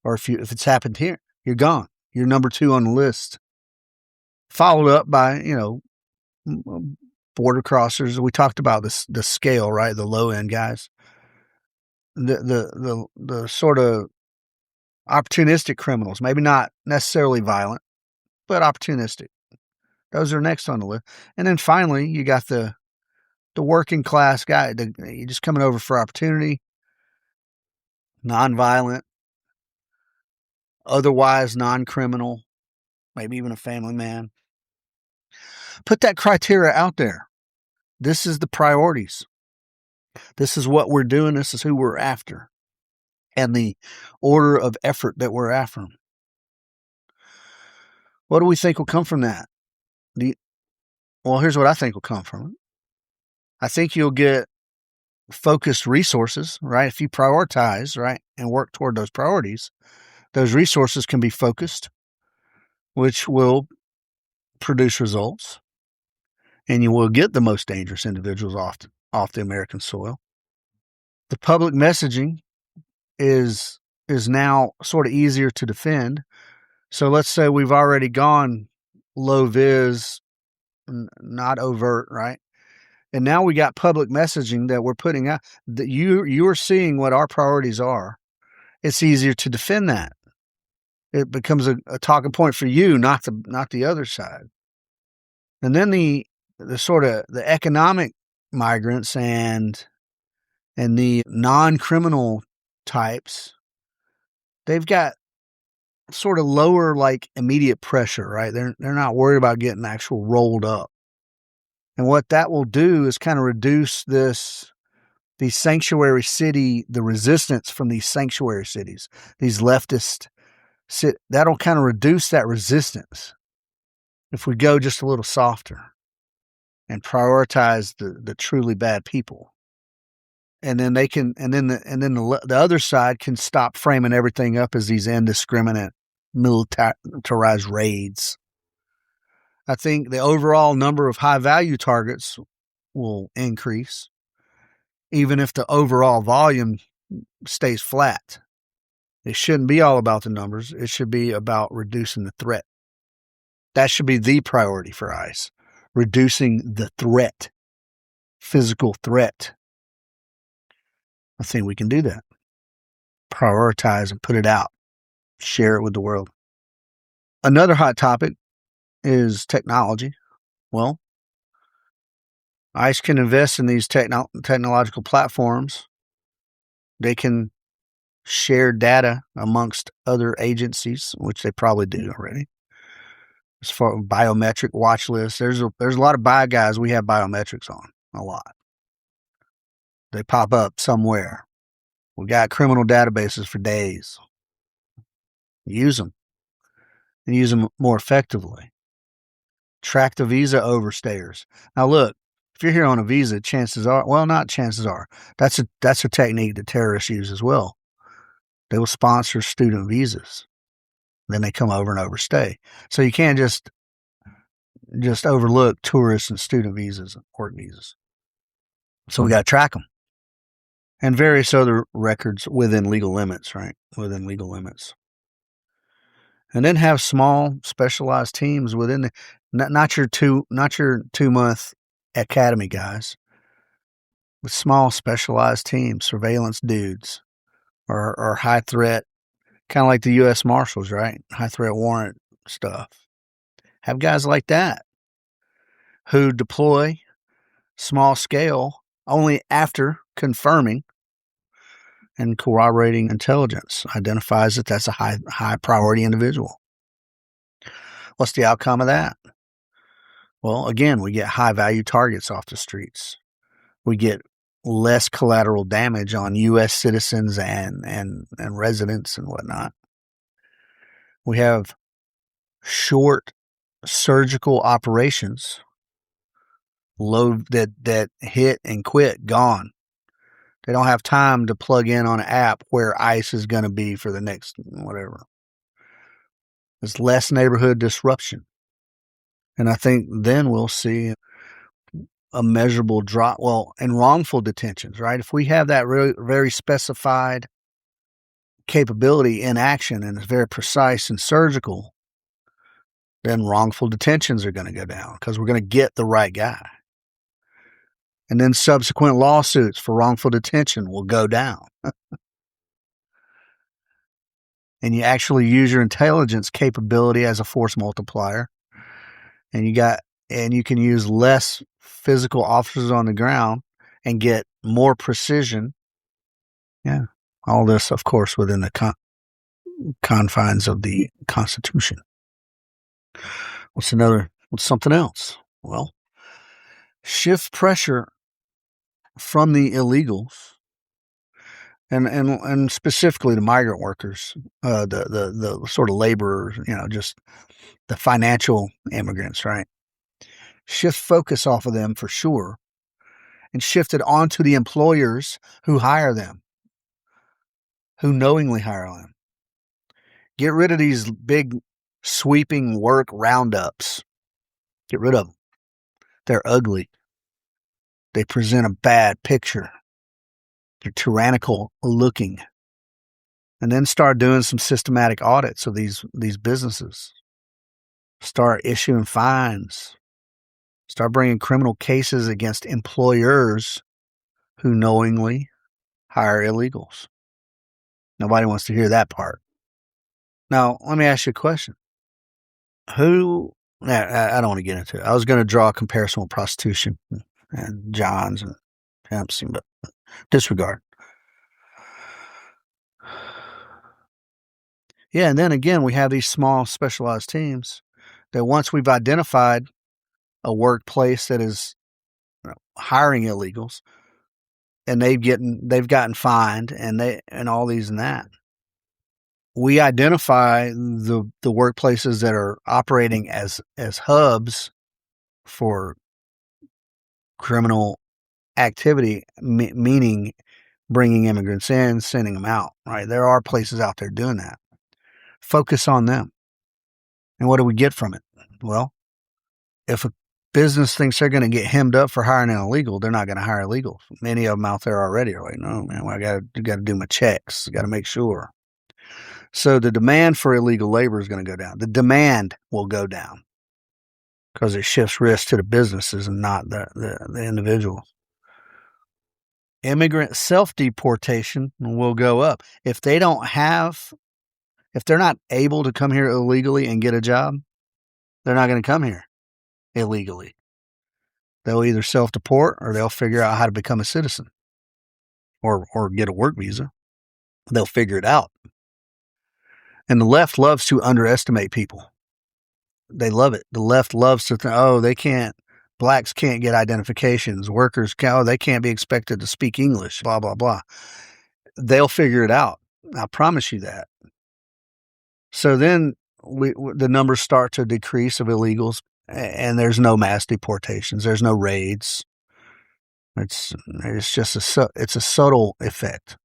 or if it's happened here, you're gone. You're number two on the list. Followed up by, border crossers. We talked about the scale, right? The low end guys. The sort of opportunistic criminals, maybe not necessarily violent, but opportunistic. Those are next on the list. And then finally, you got the working class guy. You're just coming over for opportunity, nonviolent, otherwise non-criminal, maybe even a family man. Put that criteria out there. This is the priorities. This is what we're doing. This is who we're after. And the order of effort that we're after. What do we think will come from that? Well, here's what I think will come from it. I think you'll get focused resources, right? If you prioritize, right, and work toward those priorities, those resources can be focused, which will produce results, and you will get the most dangerous individuals off the American soil. The public messaging is now sort of easier to defend. So let's say we've already gone low vis, not overt, right? And now we got public messaging that we're putting out that you are seeing what our priorities are. It's easier to defend that. It becomes a talking point for you, not the other side. And then the sort of the economic migrants and the non-criminal types, they've got sort of lower like immediate pressure, right? They're not worried about getting actual rolled up. And what that will do is kind of reduce the sanctuary city, the resistance from these sanctuary cities, these leftist that'll kind of reduce that resistance if we go just a little softer and prioritize the truly bad people. And then the other side can stop framing everything up as these indiscriminate militarized raids. I think the overall number of high value targets will increase, even if the overall volume stays flat. It shouldn't be all about the numbers. It should be about reducing the threat. That should be the priority for ICE, reducing the threat, physical threat. I think we can do that. Prioritize and put it out. Share it with the world. Another hot topic is technology. Well, ICE can invest in these technological platforms. They can share data amongst other agencies, which they probably do already. As far as biometric watch lists, there's a lot of bio guys we have biometrics on, a lot. They pop up somewhere. We got criminal databases for days. Use them. And use them more effectively. Track the visa overstayers. Now look, if you're here on a visa, chances are, well, not chances are, that's a technique that terrorists use as well. They will sponsor student visas. Then they come over and overstay. So you can't just overlook tourists and student visas and work visas. So we got to track them. And various other records within legal limits, right? Within legal limits. And then have small specialized teams within not your 2-month academy guys, but small specialized teams, surveillance dudes, or high threat, kind of like the U.S. Marshals, right? High threat warrant stuff. Have guys like that who deploy small scale only after confirming and corroborating intelligence identifies that that's a high priority individual. What's the outcome of that? Well, again, we get high value targets off the streets. We get less collateral damage on U.S. citizens and residents and whatnot. We have short surgical operations, low that hit and quit, gone. They don't have time to plug in on an app where ICE is going to be for the next whatever. There's less neighborhood disruption. And I think then we'll see a measurable drop. Well, in wrongful detentions, right? If we have that really very specified capability in action and it's very precise and surgical, then wrongful detentions are going to go down because we're going to get the right guy. And then subsequent lawsuits for wrongful detention will go down. And you actually use your intelligence capability as a force multiplier. And you can use less physical officers on the ground and get more precision. Yeah. All this, of course, within the confines of the Constitution. What's something else? Well, shift pressure from the illegals and specifically the migrant workers, the sort of laborers, just the financial immigrants, right? Shift focus off of them for sure and shift it onto the employers who hire them, who knowingly hire them. Get rid of these big sweeping work roundups. Get rid of them. They're ugly. They present a bad picture. They're tyrannical looking. And then start doing some systematic audits of these businesses. Start issuing fines. Start bringing criminal cases against employers who knowingly hire illegals. Nobody wants to hear that part. Now, let me ask you a question. I don't want to get into it. I was going to draw a comparison with prostitution and Johns and pimps, but disregard. Yeah, and then again, we have these small specialized teams that once we've identified a workplace that is hiring illegals and they've gotten fined and all these and that, we identify the workplaces that are operating as hubs for criminal activity, meaning bringing immigrants in, sending them out, right? There are places out there doing that. Focus on them. And what do we get from it? Well, if a business thinks they're going to get hemmed up for hiring an illegal, they're not going to hire illegals. Many of them out there already are like, no, man, I got to do my checks. I got to make sure. So the demand for illegal labor is going to go down. The demand will go down because it shifts risk to the businesses and not the individuals. Immigrant self-deportation will go up. If they're not able to come here illegally and get a job, they're not going to come here illegally. They'll either self-deport or they'll figure out how to become a citizen or get a work visa. They'll figure it out. And the left loves to underestimate people. They love it. The left loves to think, blacks can't get identifications. Workers, they can't be expected to speak English, blah, blah, blah. They'll figure it out. I promise you that. So then the numbers start to decrease of illegals, and there's no mass deportations. There's no raids. It's just it's a subtle effect,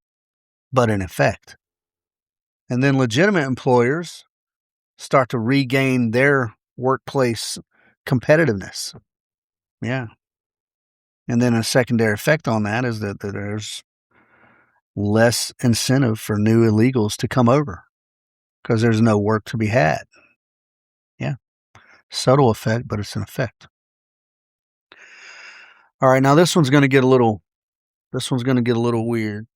but an effect. And then legitimate employers start to regain their workplace competitiveness. Yeah. And then a secondary effect on that is that there's less incentive for new illegals to come over because there's no work to be had. Yeah. Subtle effect, but it's an effect. All right. Now this one's going to get a little weird.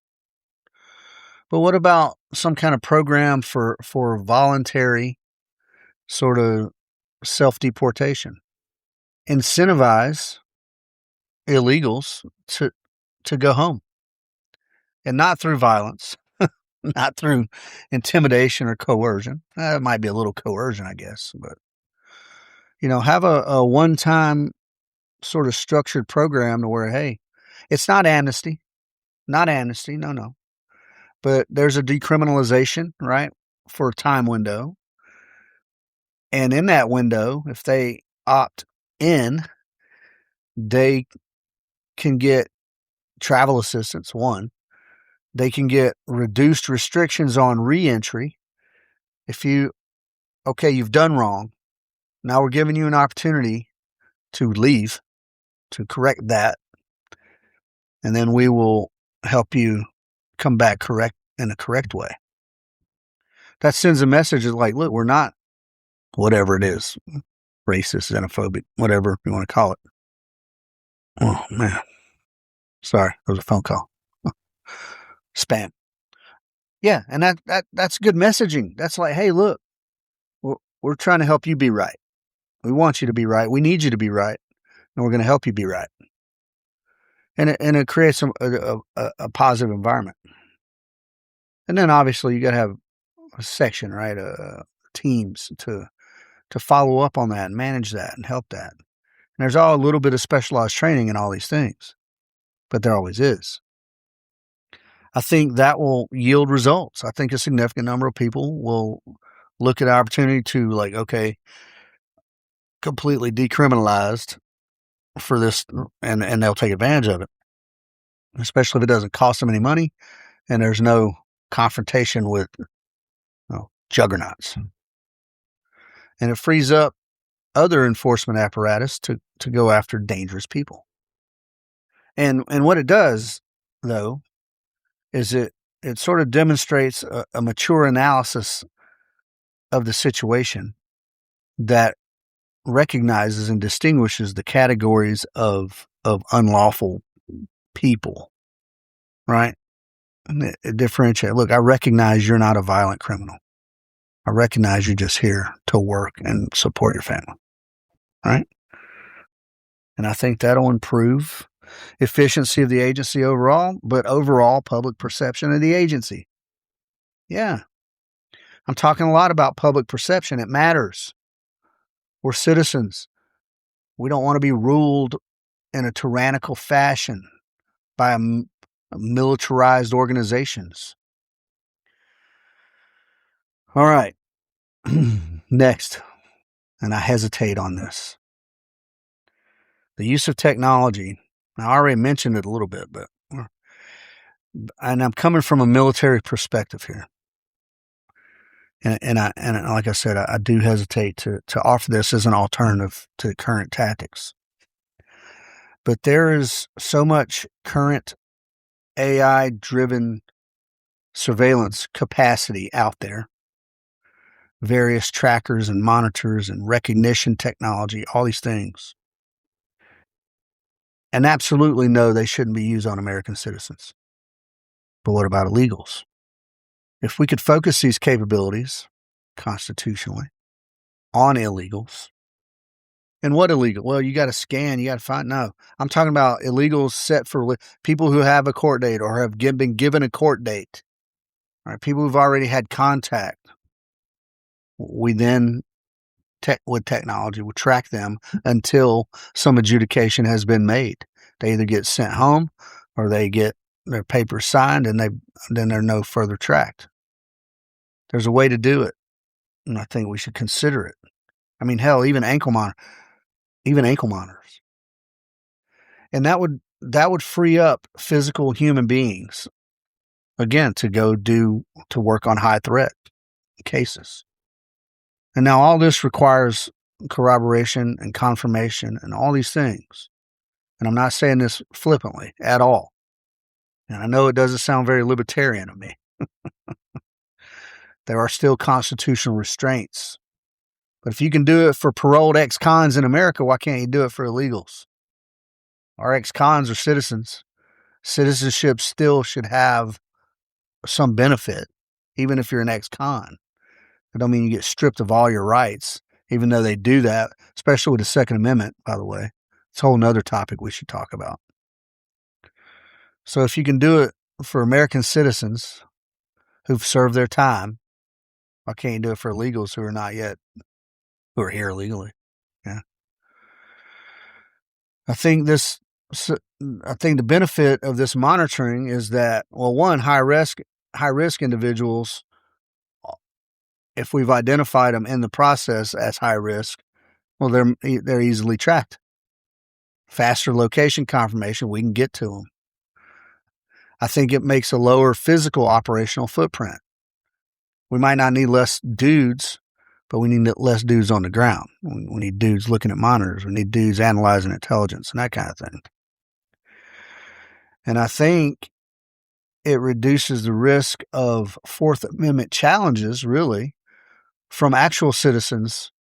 But what about some kind of program for voluntary sort of self-deportation? Incentivize illegals to go home. and not through violence, not through intimidation or coercion. It might be a little coercion, I guess, but have a one-time sort of structured program to where, hey, it's not amnesty, no, but there's a decriminalization, right, for a time window. And in that window, if they opt in, they can get travel assistance, one. They can get reduced restrictions on reentry. If you've done wrong. Now we're giving you an opportunity to leave, to correct that. And then we will help you come back in a correct way. That sends a message of like, look, we're not whatever it is, racist, xenophobic, whatever you want to call it. Oh, man. Sorry, there was a phone call. Spam. Yeah, and that's good messaging. That's like, hey, look, we're trying to help you be right. We want you to be right. We need you to be right, and we're going to help you be right. And it creates a positive environment. And then obviously you got to have a section, right? Teams to follow up on that and manage that and help that. And there's all a little bit of specialized training in all these things, but there always is. I think that will yield results. I think a significant number of people will look at the opportunity to like, okay, completely decriminalized for this, and they'll take advantage of it, especially if it doesn't cost them any money and there's no confrontation with juggernauts. And it frees up other enforcement apparatus to go after dangerous people. And what it does, though, is it sort of demonstrates a mature analysis of the situation that recognizes and distinguishes the categories of unlawful people, right? And it differentiates. Look, I recognize you're not a violent criminal. I recognize you're just here to work and support your family, right? And I think that'll improve efficiency of the agency overall, but overall public perception of the agency. Yeah. I'm talking a lot about public perception. It matters. We're citizens. We don't want to be ruled in a tyrannical fashion by militarized organizations. All right. Next, and I hesitate on this. The use of technology. I already mentioned it a little bit, and I'm coming from a military perspective here. And like I said, I do hesitate to offer this as an alternative to current tactics. But there is so much current AI-driven surveillance capacity out there. Various trackers and monitors and recognition technology, all these things. And absolutely no, they shouldn't be used on American citizens. But what about illegals? If we could focus these capabilities constitutionally on illegals. And what illegal? Well, you got to scan, you got to find. No, I'm talking about illegals set for people who have a court date or have been given a court date. All right, people who've already had contact. We then, with technology, will track them until some adjudication has been made. They either get sent home or they get their papers signed and then they're no further tracked. There's a way to do it, and I think we should consider it. I mean, hell, even ankle monitors. And that would free up physical human beings, again, to work on high threat cases. And now all this requires corroboration and confirmation and all these things. And I'm not saying this flippantly at all. And I know it doesn't sound very libertarian of me. There are still constitutional restraints. But if you can do it for paroled ex-cons in America, why can't you do it for illegals? Our ex-cons are citizens. Citizenship still should have some benefit, even if you're an ex-con. It don't mean you get stripped of all your rights, even though they do that, especially with the Second Amendment, by the way. It's a whole nother topic we should talk about. So if you can do it for American citizens who've served their time. I can't do it for illegals who are not yet, who are here illegally. Yeah. I think the benefit of this monitoring is that, well, one, high risk individuals, if we've identified them in the process as high risk, well, they're easily tracked. Faster location confirmation, we can get to them. I think it makes a lower physical operational footprint. We might not need less dudes, but we need less dudes on the ground. We need dudes looking at monitors. We need dudes analyzing intelligence and that kind of thing. And I think it reduces the risk of Fourth Amendment challenges, really, from actual citizens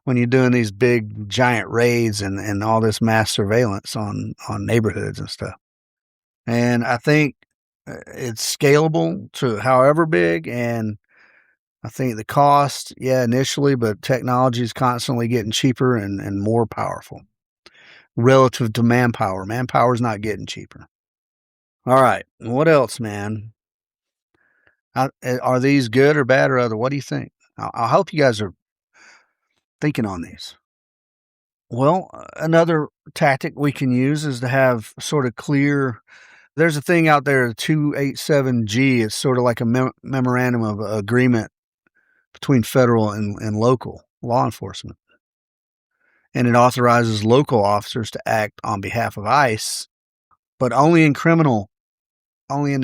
when you're doing these big, giant raids and all this mass surveillance on neighborhoods and stuff. And I think it's scalable to however big, and I think the cost, initially, but technology is constantly getting cheaper and more powerful relative to manpower. Manpower is not getting cheaper. All right. What else, man? Are these good or bad or other? What do you think? I hope you guys are thinking on these. Well, another tactic we can use is to have sort of clear. There's a thing out there, 287G. It's sort of like a memorandum of agreement between federal and local law enforcement. And it authorizes local officers to act on behalf of ICE, but only in the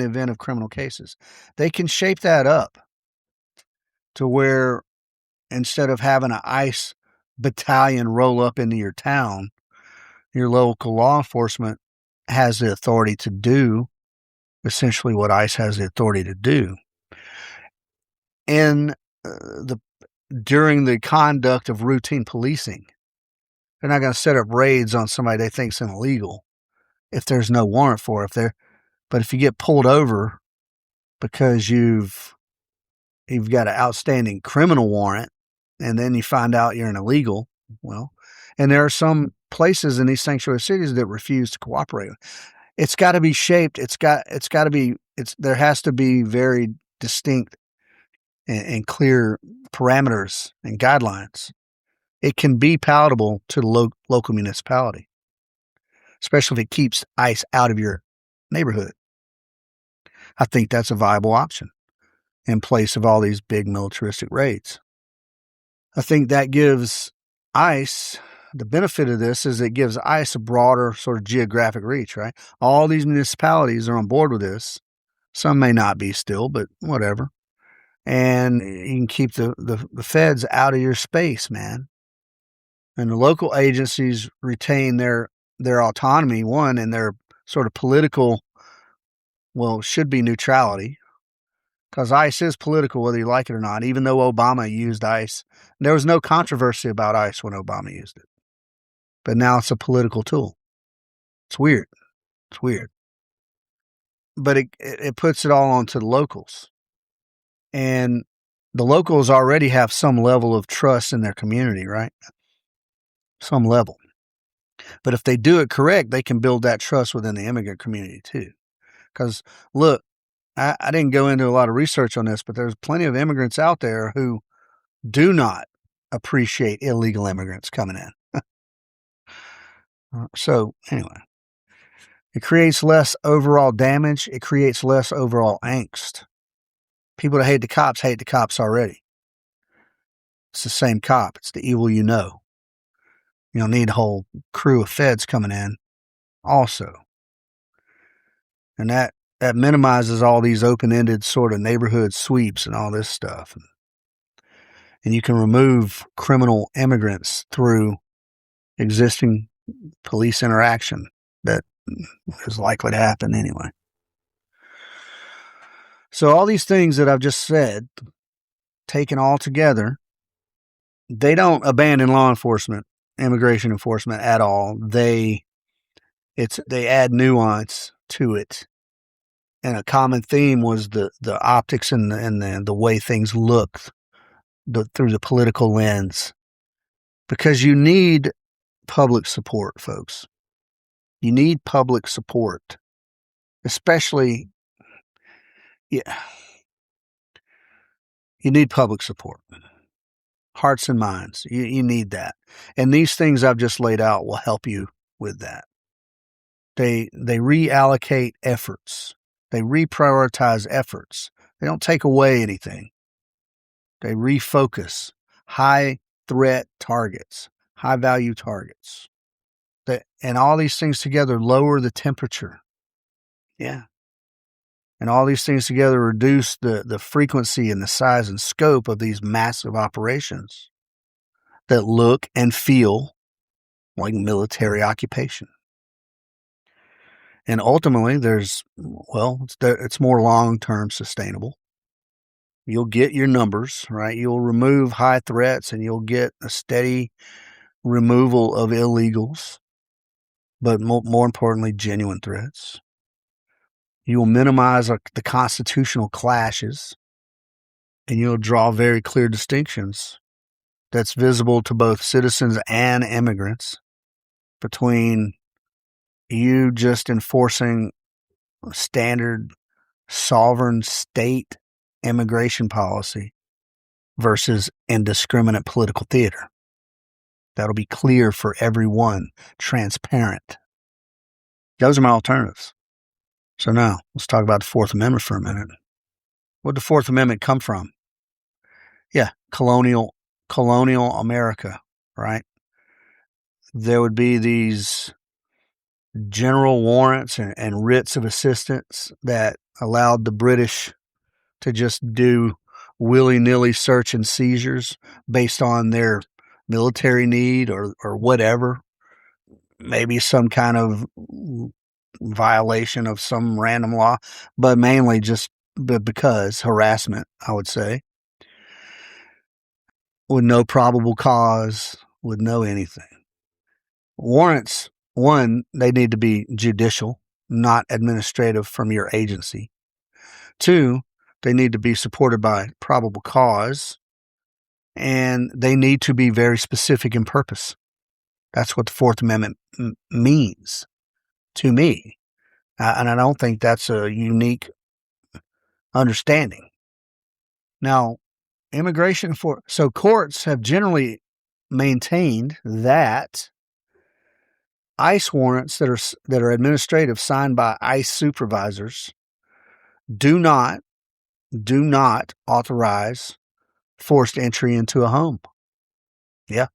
event of criminal cases. They can shape that up to where instead of having an ICE battalion roll up into your town, your local law enforcement has the authority to do essentially what ICE has the authority to do. During the conduct of routine policing, they're not going to set up raids on somebody they think's illegal if there's no warrant for it. But if you get pulled over because you've got an outstanding criminal warrant and then you find out you're an illegal, well, and there are some places in these sanctuary cities that refuse to cooperate. It's got to be shaped. There has to be very distinct and clear parameters and guidelines. It can be palatable to the local municipality, especially if it keeps ICE out of your neighborhood. I think that's a viable option in place of all these big militaristic raids. I think that gives ICE, the benefit of this is it gives ICE a broader sort of geographic reach, right? All these municipalities are on board with this. Some may not be still, but whatever. And you can keep the feds out of your space, man. And the local agencies retain their autonomy, one, and their sort of political, should be neutrality, because ICE is political whether you like it or not, even though Obama used ICE. There was no controversy about ICE when Obama used it. But now it's a political tool. It's weird. But it puts it all onto the locals. And the locals already have some level of trust in their community, right? Some level. But if they do it correct, they can build that trust within the immigrant community too. Because look, I didn't go into a lot of research on this, but there's plenty of immigrants out there who do not appreciate illegal immigrants coming in. So anyway, it creates less overall damage. It creates less overall angst. People that hate the cops already. It's the same cop. It's the evil you know. You don't need a whole crew of feds coming in also. And that minimizes all these open-ended sort of neighborhood sweeps and all this stuff. And you can remove criminal immigrants through existing police interaction that is likely to happen anyway. So all these things that I've just said, taken all together, they don't abandon law enforcement, immigration enforcement at all. They add nuance to it. And a common theme was the optics and the way things look through the political lens. Because you need public support, folks. You need public support. especially, yeah, you need public support, hearts and minds. You need that. And these things I've just laid out will help you with that. They reallocate efforts. They reprioritize efforts. They don't take away anything. They refocus high threat targets, high value targets. And all these things together lower the temperature. Yeah. And all these things together reduce the frequency and the size and scope of these massive operations that look and feel like military occupation. And ultimately, it's more long-term sustainable. You'll get your numbers, right? You'll remove high threats and you'll get a steady removal of illegals, but more importantly, genuine threats. You will minimize the constitutional clashes, and you'll draw very clear distinctions that's visible to both citizens and immigrants between you just enforcing standard sovereign state immigration policy versus indiscriminate political theater. That'll be clear for everyone, transparent. Those are my alternatives. So now, let's talk about the Fourth Amendment for a minute. Where'd the Fourth Amendment come from? Yeah, colonial America, right? There would be these general warrants and writs of assistance that allowed the British to just do willy-nilly search and seizures based on their military need or whatever. Maybe some kind of violation of some random law, but mainly just because harassment, I would say, with no probable cause, with no anything. Warrants, one, they need to be judicial, not administrative from your agency. Two, they need to be supported by probable cause, and they need to be very specific in purpose. That's what the Fourth Amendment means to me. And I don't think that's a unique understanding. Now, so courts have generally maintained that ICE warrants that are administrative, signed by ICE supervisors, do not authorize forced entry into a home. Yeah.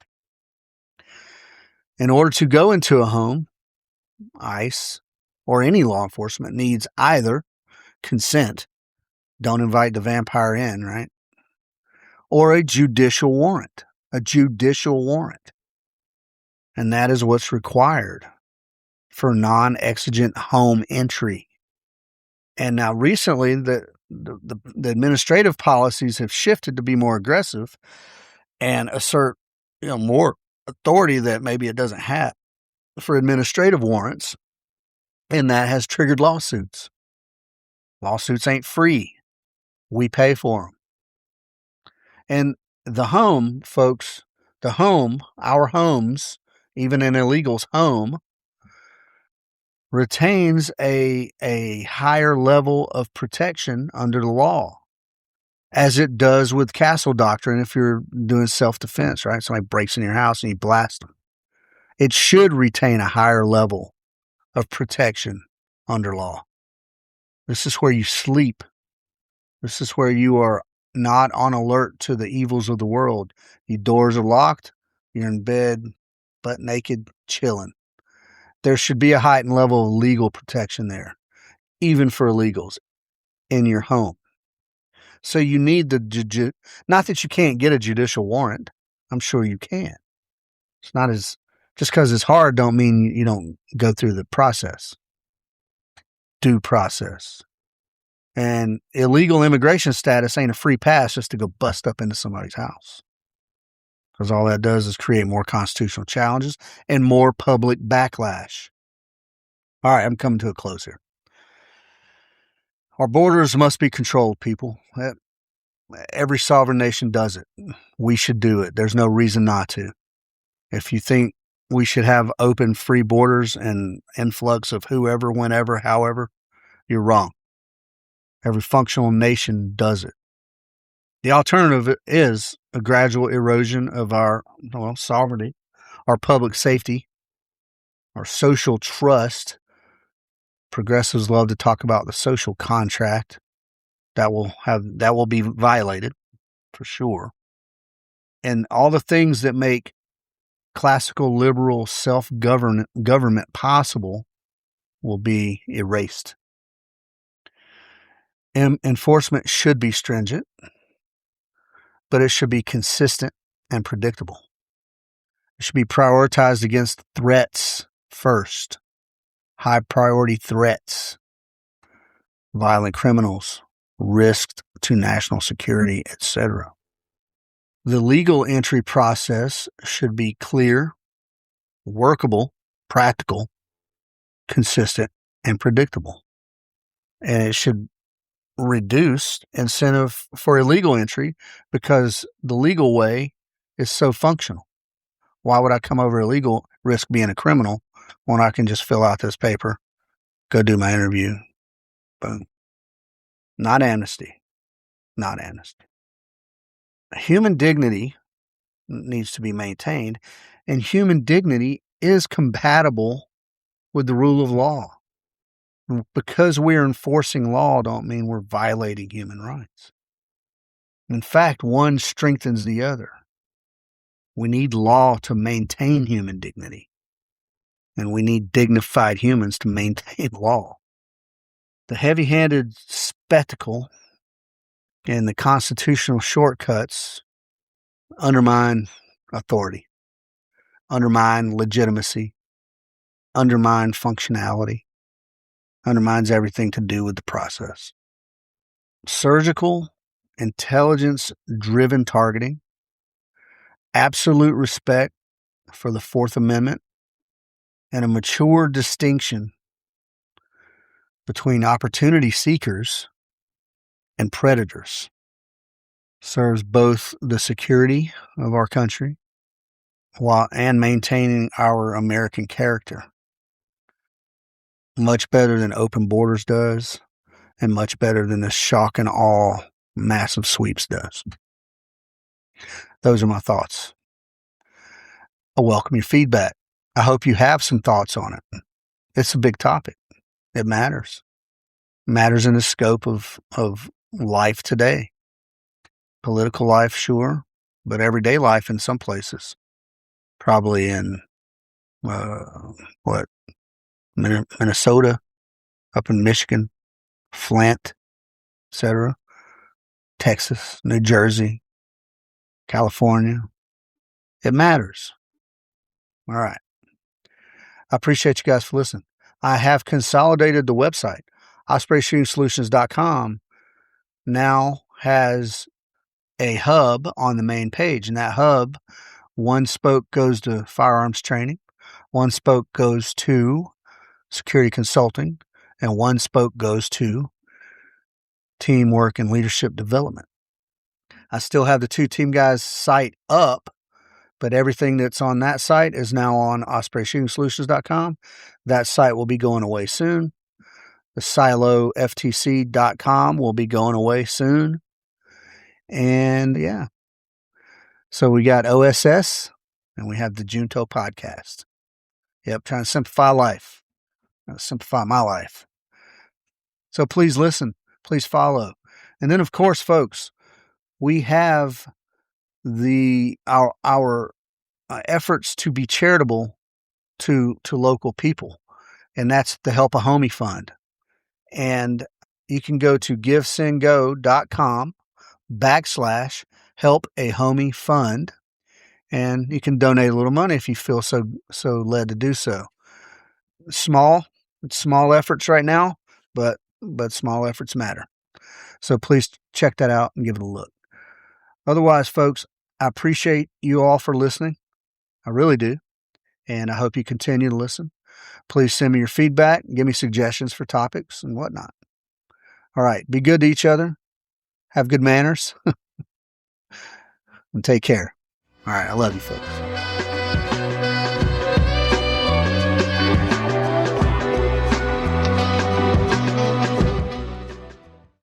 In order to go into a home, ICE or any law enforcement needs either consent, don't invite the vampire in, right? Or a judicial warrant. And that is what's required for non-exigent home entry. And now recently, the administrative policies have shifted to be more aggressive and assert, more authority that maybe it doesn't have for administrative warrants, and that has triggered lawsuits. Lawsuits ain't free. We pay for them. And the home, folks, our homes, even an illegal's home, retains a higher level of protection under the law, as it does with castle doctrine if you're doing self-defense, right? Somebody breaks in your house and you blast them. It should retain a higher level of protection under law. This is where you sleep. This is where you are not on alert to the evils of the world. Your doors are locked. You're in bed, butt naked, chilling. There should be a heightened level of legal protection there, even for illegals, in your home. So you need not that you can't get a judicial warrant. I'm sure you can. It's not just because it's hard don't mean you don't go through the process. Due process. And illegal immigration status ain't a free pass just to go bust up into somebody's house. Because all that does is create more constitutional challenges and more public backlash. All right, I'm coming to a close here. Our borders must be controlled, people. Every sovereign nation does it. We should do it. There's no reason not to. If you think we should have open, free borders and influx of whoever, whenever, however, you're wrong. Every functional nation does it. The alternative is a gradual erosion of our sovereignty, our public safety, our social trust. Progressives love to talk about the social contract that will be violated for sure. And all the things that make classical liberal self-government possible will be erased. Enforcement should be stringent, but it should be consistent and predictable. It should be prioritized against threats first, high priority threats, violent criminals, risks to national security, etc. The legal entry process should be clear, workable, practical, consistent, and predictable. And it should reduce incentive for illegal entry because the legal way is so functional. Why would I come over illegal, risk being a criminal, when I can just fill out this paper, go do my interview, boom. Not amnesty. Not amnesty. Human dignity needs to be maintained, and human dignity is compatible with the rule of law. Because we're enforcing law don't mean we're violating human rights. In fact, one strengthens the other. We need law to maintain human dignity, and we need dignified humans to maintain law. The heavy-handed spectacle and the constitutional shortcuts undermine authority, undermine legitimacy, undermine functionality, undermines everything to do with the process. Surgical, intelligence-driven targeting, absolute respect for the Fourth Amendment, and a mature distinction between opportunity seekers and predators serves both the security of our country and maintaining our American character. Much better than open borders does, and much better than the shock and awe massive sweeps does. Those are my thoughts. I welcome your feedback. I hope you have some thoughts on it. It's a big topic. It matters. It matters in the scope of life today. Political life, sure, but everyday life in some places. Probably in, Minnesota, up in Michigan, Flint, etc., Texas, New Jersey, California. It matters. All right. I appreciate you guys for listening. I have consolidated the website. OspreyShootingSolutions.com now has a hub on the main page. And that hub, one spoke goes to firearms training, one spoke goes to security consulting, and one spoke goes to teamwork and leadership development. I still have the Two Team Guys site up, but everything that's on that site is now on OspreyShootingSolutions.com. That site will be going away soon. The SiloFTC.com will be going away soon. And yeah. So we got OSS and we have the Junto podcast. Yep, trying to simplify life. Simplify my life. So please listen. Please follow. And then, of course, folks, we have our efforts to be charitable to local people, and that's the Help a Homie Fund. And you can go to givesendgo.com/help a homie fund, and you can donate a little money if you feel so led to do so. Small efforts right now, but small efforts matter. So please check that out and give it a look. Otherwise, folks, I appreciate you all for listening. I really do. And I hope you continue to listen. Please send me your feedback, give me suggestions for topics and whatnot. All right. Be good to each other. Have good manners. And take care. All right. I love you, folks.